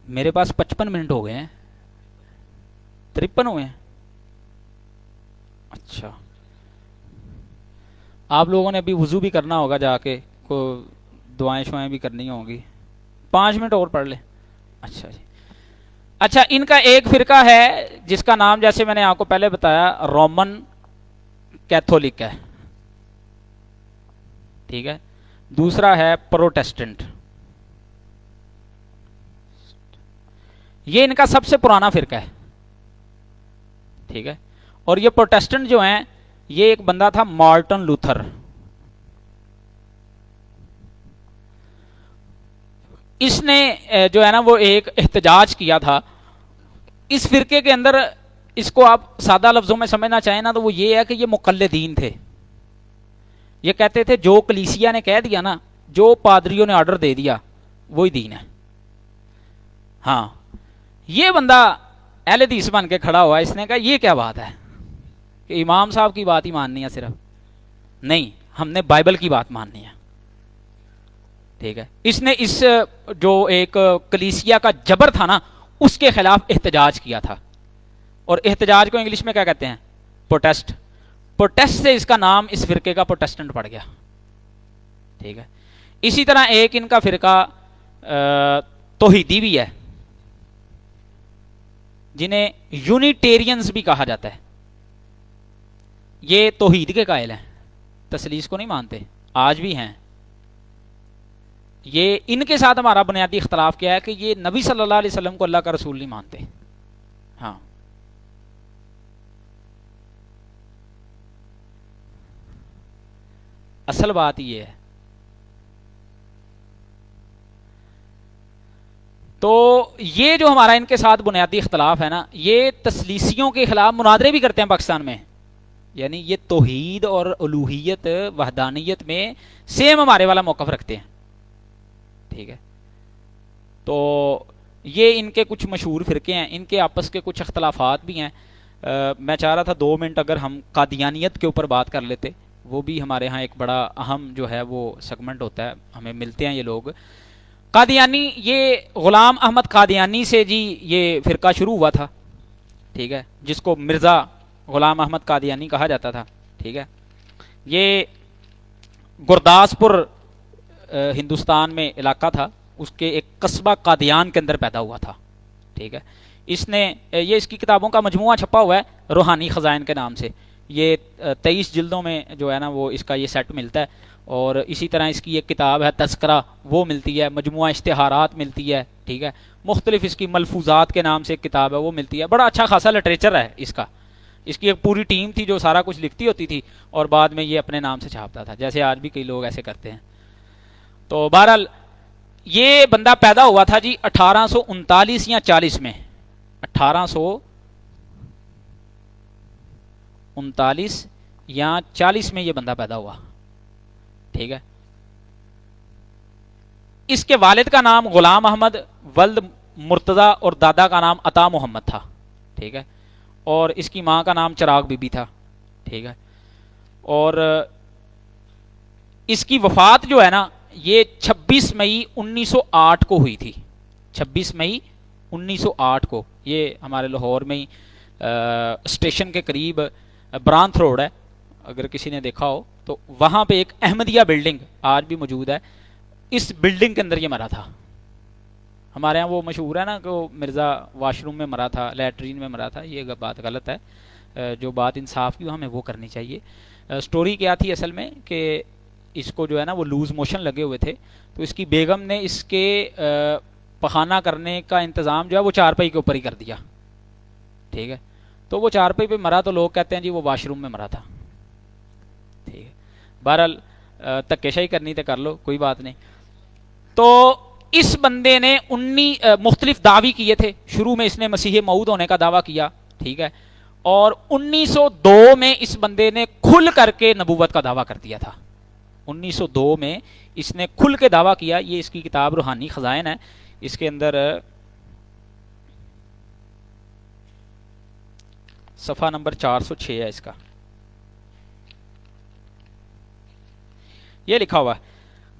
میرے پاس 55 منٹ ہو گئے ہیں. 53 ہوئے ہیں. اچھا آپ لوگوں نے ابھی وضو بھی کرنا ہوگا جا کے, کو دعائیں شوائیں بھی کرنی ہوں گی. 5 منٹ اور پڑھ لیں. اچھا جی. اچھا ان کا ایک فرقہ ہے جس کا نام جیسے میں نے آپ کو پہلے بتایا رومن کیتھولک ہے, ٹھیک ہے. دوسرا ہے پروٹیسٹنٹ. یہ ان کا سب سے پرانا فرقہ ہے, ٹھیک ہے. اور یہ پروٹیسٹنٹ جو ہیں یہ ایک بندہ تھا مارٹن لوتھر. اس نے جو ہے نا وہ ایک احتجاج کیا تھا. اس فرقے کے اندر اس کو آپ سادہ لفظوں میں سمجھنا چاہیں نا تو وہ یہ ہے کہ یہ مقلدین تھے. یہ کہتے تھے جو کلیسیا نے کہہ دیا نا, جو پادریوں نے آرڈر دے دیا وہی دین ہے. ہاں یہ بندہ اہل حدیث بن کے کھڑا ہوا. اس نے کہا یہ کیا بات ہے کہ امام صاحب کی بات ہی ماننی ہے صرف, نہیں ہم نے بائبل کی بات ماننی ہے, ٹھیک ہے. اس نے اس جو ایک کلیسیا کا جبر تھا نا اس کے خلاف احتجاج کیا تھا. اور احتجاج کو انگلش میں کیا کہتے ہیں؟ پروٹیسٹ. پروٹیسٹ سے اس کا نام اس فرقے کا پروٹیسٹنٹ پڑ گیا, ٹھیک ہے. اسی طرح ایک ان کا فرقہ توحیدی بھی ہے جنہیں یونیٹیرینز بھی کہا جاتا ہے. یہ توحید کے قائل ہیں, تثلیث کو نہیں مانتے, آج بھی ہیں. یہ ان کے ساتھ ہمارا بنیادی اختلاف کیا ہے کہ یہ نبی صلی اللہ علیہ وسلم کو اللہ کا رسول نہیں مانتے. ہاں اصل بات یہ ہے. تو یہ جو ہمارا ان کے ساتھ بنیادی اختلاف ہے نا, یہ تثلیثیوں کے خلاف مناظرے بھی کرتے ہیں پاکستان میں. یعنی یہ توحید اور الوہیت وحدانیت میں سیم ہمارے والا موقف رکھتے ہیں, ٹھیک ہے. تو یہ ان کے کچھ مشہور فرقے ہیں, ان کے آپس کے کچھ اختلافات بھی ہیں. میں چاہ رہا تھا 2 منٹ اگر ہم قادیانیت کے اوپر بات کر لیتے, وہ بھی ہمارے ہاں ایک بڑا اہم جو ہے وہ سیگمنٹ ہوتا ہے, ہمیں ملتے ہیں یہ لوگ. قادیانی یہ غلام احمد قادیانی سے جی یہ فرقہ شروع ہوا تھا, ٹھیک ہے, جس کو مرزا غلام احمد قادیانی کہا جاتا تھا, ٹھیک ہے. یہ گرداسپور ہندوستان میں علاقہ تھا, اس کے ایک قصبہ قادیان کے اندر پیدا ہوا تھا, ٹھیک ہے. اس نے یہ اس کی کتابوں کا مجموعہ چھپا ہوا ہے روحانی خزائن کے نام سے. یہ 23 جلدوں میں جو ہے نا وہ اس کا یہ سیٹ ملتا ہے. اور اسی طرح اس کی ایک کتاب ہے تذکرہ, وہ ملتی ہے. مجموعہ اشتہارات ملتی ہے, ٹھیک ہے. مختلف اس کی ملفوظات کے نام سے ایک کتاب ہے, وہ ملتی ہے. بڑا اچھا خاصا لٹریچر ہے اس کا. اس کی ایک پوری ٹیم تھی جو سارا کچھ لکھتی ہوتی تھی اور بعد میں یہ اپنے نام سے چھاپتا تھا, جیسے آج بھی کئی لوگ ایسے کرتے ہیں. تو بہرحال یہ بندہ پیدا ہوا تھا جی 1839 یا 40 میں. 1839 یا 40 میں یہ بندہ پیدا ہوا, ٹھیک ہے. اس کے والد کا نام غلام احمد ولد مرتضی اور دادا کا نام عطا محمد تھا, ٹھیک ہے. اور اس کی ماں کا نام چراغ بی بی تھا, ٹھیک ہے. اور اس کی وفات جو ہے نا یہ 26 مئی 1908 کو ہوئی تھی. 26 مئی 1908 کو. یہ ہمارے لاہور میں ہی اسٹیشن کے قریب برانتھ روڈ ہے, اگر کسی نے دیکھا ہو تو وہاں پہ ایک احمدیہ بلڈنگ آج بھی موجود ہے, اس بلڈنگ کے اندر یہ مرا تھا. ہمارے ہاں وہ مشہور ہے نا کہ وہ مرزا واش روم میں مرا تھا, لیٹرین میں مرا تھا. یہ بات غلط ہے, جو بات انصاف کی ہمیں وہ کرنی چاہیے. سٹوری کیا تھی اصل میں کہ اس کو جو ہے نا وہ لوز موشن لگے ہوئے تھے, تو اس کی بیگم نے اس کے پخانہ کرنے کا انتظام جو ہے وہ چارپائی کے اوپر ہی کر دیا, ٹھیک ہے. تو وہ چارپائی پہ مرا تو لوگ کہتے ہیں جی وہ واش روم میں مرا تھا. ٹھیک ہے, بہرحال دھکے شاہی کرنی تو کر لو, کوئی بات نہیں. تو اس بندے نے مختلف دعوی کیے تھے. شروع میں اس نے مسیح موعود ہونے کا دعویٰ کیا, ٹھیک ہے, اور 1902 میں اس بندے نے کھل کر کے نبوت کا دعویٰ کر دیا تھا. 1902 میں اس نے کھل کے دعویٰ کیا. یہ اس کی کتاب روحانی خزائن ہے, اس کے اندر صفحہ نمبر 406 ہے اس کا. یہ لکھا ہوا ہے,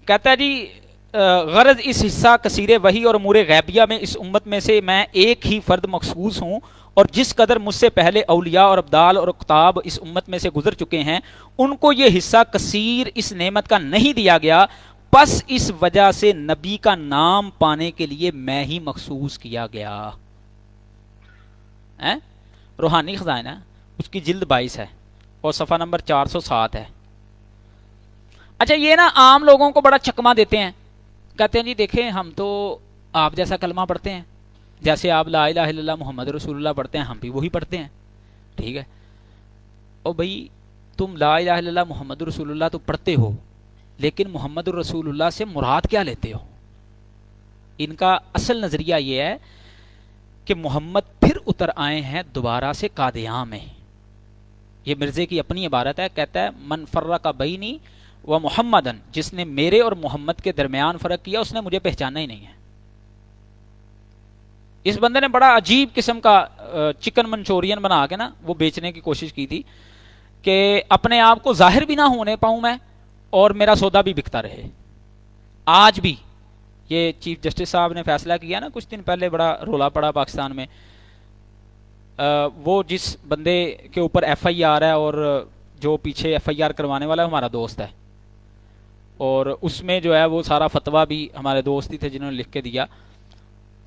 کہتا ہے جی غرض اس حصہ کثیر وحی اور امور غیبیہ میں اس امت میں سے میں ایک ہی فرد مخصوص ہوں, اور جس قدر مجھ سے پہلے اولیاء اور ابدال اور اقطاب اس امت میں سے گزر چکے ہیں ان کو یہ حصہ کثیر اس نعمت کا نہیں دیا گیا, پس اس وجہ سے نبی کا نام پانے کے لیے میں ہی مخصوص کیا گیا. روحانی خزائن ہے, اس کی جلد 22 ہے اور صفحہ نمبر 407 ہے. اچھا, یہ نا عام لوگوں کو بڑا چکما دیتے ہیں, کہتے ہیں جی دیکھیں ہم تو آپ جیسا کلمہ پڑھتے ہیں, جیسے آپ لا الہ الا اللہ محمد رسول اللہ پڑھتے ہیں ہم بھی وہی پڑھتے ہیں. ٹھیک ہے, او بھائی تم لا الہ الا اللہ محمد رسول اللہ تو پڑھتے ہو, لیکن محمد رسول اللہ سے مراد کیا لیتے ہو؟ ان کا اصل نظریہ یہ ہے کہ محمد پھر اتر آئے ہیں دوبارہ سے قادیاں میں. یہ مرزے کی اپنی عبارت ہے, کہتا ہے من فرق بینی و محمدن, جس نے میرے اور محمد کے درمیان فرق کیا اس نے مجھے پہچانا ہی نہیں ہے. اس بندے نے بڑا عجیب قسم کا چکن منچورین بنا کے نا وہ بیچنے کی کوشش کی تھی کہ اپنے آپ کو ظاہر بھی نہ ہونے پاؤں میں اور میرا سودا بھی بکتا رہے. آج بھی یہ چیف جسٹس صاحب نے فیصلہ کیا نا کچھ دن پہلے, بڑا رولا پڑا پاکستان میں. وہ جس بندے کے اوپر ایف آئی آر ہے اور جو پیچھے ایف آئی آر کروانے والا ہے ہمارا دوست ہے, اور اس میں جو ہے وہ سارا فتویٰ بھی ہمارے دوست ہی تھے جنہوں نے لکھ کے دیا.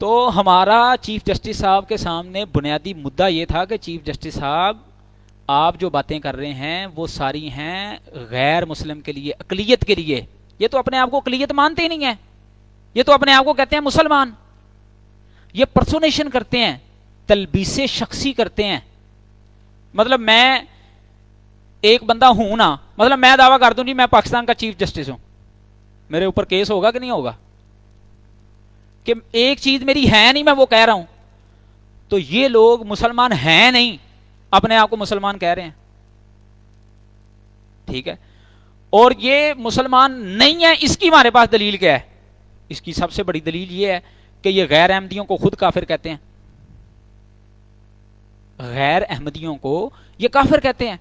تو ہمارا چیف جسٹس صاحب کے سامنے بنیادی مدعا یہ تھا کہ چیف جسٹس صاحب آپ جو باتیں کر رہے ہیں وہ ساری ہیں غیر مسلم کے لیے, اقلیت کے لیے. یہ تو اپنے آپ کو اقلیت مانتے ہی نہیں ہیں, یہ تو اپنے آپ کو کہتے ہیں مسلمان. یہ پرسونیشن کرتے ہیں, تلبیس شخصی کرتے ہیں. مطلب میں ایک بندہ ہوں نا, مطلب میں دعویٰ کر دوں جی میں پاکستان کا چیف جسٹس ہوں, میرے اوپر کیس ہوگا کہ نہیں ہوگا؟ کہ ایک چیز میری ہے نہیں میں وہ کہہ رہا ہوں, تو یہ لوگ مسلمان ہیں نہیں, اپنے آپ کو مسلمان کہہ رہے ہیں. ٹھیک ہے, اور یہ مسلمان نہیں ہے اس کی ہمارے پاس دلیل کیا ہے؟ اس کی سب سے بڑی دلیل یہ ہے کہ یہ غیر احمدیوں کو خود کافر کہتے ہیں. غیر احمدیوں کو یہ کافر کہتے ہیں.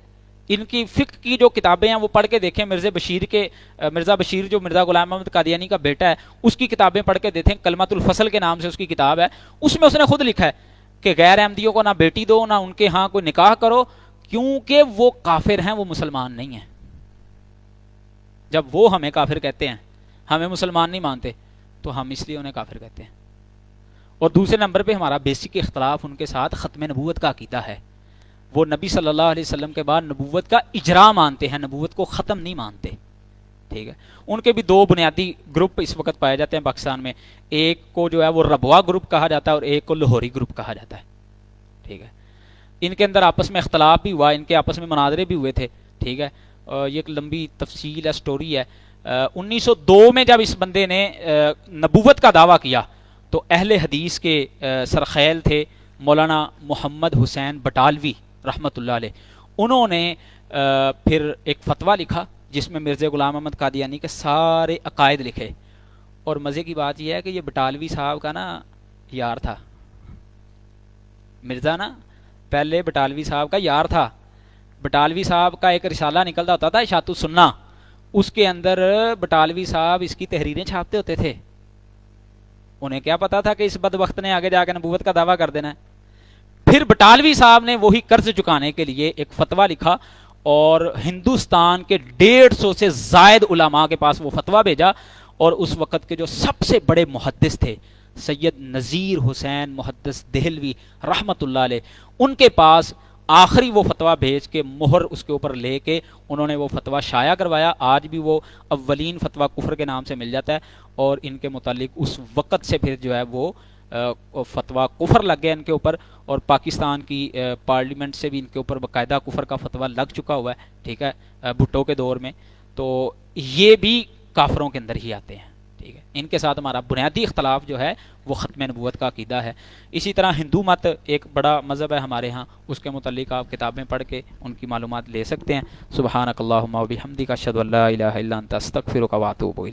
ان کی فقہ کی جو کتابیں ہیں وہ پڑھ کے دیکھیں. مرزا بشیر جو مرزا غلام احمد قادیانی کا بیٹا ہے اس کی کتابیں پڑھ کے دیکھیں, کلمۃ الفصل کے نام سے اس کی کتاب ہے. اس میں اس نے خود لکھا ہے کہ غیر احمدیوں کو نہ بیٹی دو نہ ان کے ہاں کوئی نکاح کرو, کیونکہ وہ کافر ہیں, وہ مسلمان نہیں ہیں. جب وہ ہمیں کافر کہتے ہیں, ہمیں مسلمان نہیں مانتے, تو ہم اس لیے انہیں کافر کہتے ہیں. اور دوسرے نمبر پہ ہمارا بیسک اختلاف ان کے ساتھ ختم نبوت کا عقیدہ ہے. وہ نبی صلی اللہ علیہ وسلم کے بعد نبوت کا اجرا مانتے ہیں, نبوت کو ختم نہیں مانتے. ٹھیک ہے, ان کے بھی دو بنیادی گروپ اس وقت پائے جاتے ہیں پاکستان میں. ایک کو جو ہے وہ ربوا گروپ کہا جاتا ہے اور ایک کو لاہوری گروپ کہا جاتا ہے. ٹھیک ہے, ان کے اندر آپس میں اختلاف بھی ہوا, ان کے آپس میں مناظرے بھی ہوئے تھے. ٹھیک ہے, یہ ایک لمبی تفصیل ہے, سٹوری ہے. 1902 میں جب اس بندے نے نبوت کا دعویٰ کیا تو اہل حدیث کے سرخیل تھے مولانا محمد حسین بٹالوی رحمۃ اللہ علیہ. انہوں نے پھر ایک فتویٰ لکھا جس میں مرزا غلام احمد قادیانی کے سارے عقائد لکھے. اور مزے کی بات یہ ہے کہ یہ بٹالوی صاحب کا نا یار تھا. مرزا نا پہلے بٹالوی صاحب کا یار تھا. بٹالوی صاحب کا ایک رسالہ نکلتا ہوتا تھا اشاعت السنہ, اس کے اندر بٹالوی صاحب اس کی تحریریں چھاپتے ہوتے تھے. انہیں کیا پتا تھا کہ اس بدبخت نے آگے جا کے نبوت کا دعویٰ کر دینا ہے. پھر بٹالوی صاحب نے وہی قرض چکانے کے لیے ایک فتویٰ لکھا اور ہندوستان کے 150 سے زائد علماء کے پاس وہ فتویٰ بھیجا. اور اس وقت کے جو سب سے بڑے محدث تھے سید نذیر حسین محدث دہلوی رحمۃ اللہ علیہ, ان کے پاس آخری وہ فتویٰ بھیج کے مہر اس کے اوپر لے کے انہوں نے وہ فتویٰ شائع کروایا. آج بھی وہ اولین فتویٰ کفر کے نام سے مل جاتا ہے, اور ان کے متعلق اس وقت سے پھر جو ہے وہ فتویٰ کفر لگ گیا ان کے اوپر. اور پاکستان کی پارلیمنٹ سے بھی ان کے اوپر باقاعدہ کفر کا فتویٰ لگ چکا ہوا ہے، ٹھیک ہے، بھٹو کے دور میں، تو یہ بھی کافروں کے اندر ہی آتے ہیں، ٹھیک ہے۔ ان کے ساتھ ہمارا بنیادی اختلاف جو ہے وہ ختم نبوت کا عقیدہ ہے۔ اسی طرح ہندو مت ایک بڑا مذہب ہے ہمارے ہاں، اس کے متعلق آپ کتابیں پڑھ کے ان کی معلومات لے سکتے ہیں۔ سبحانک اللہم و بحمدک اشہد ان لا الہ الا انت استغفرک و اتوب الیک۔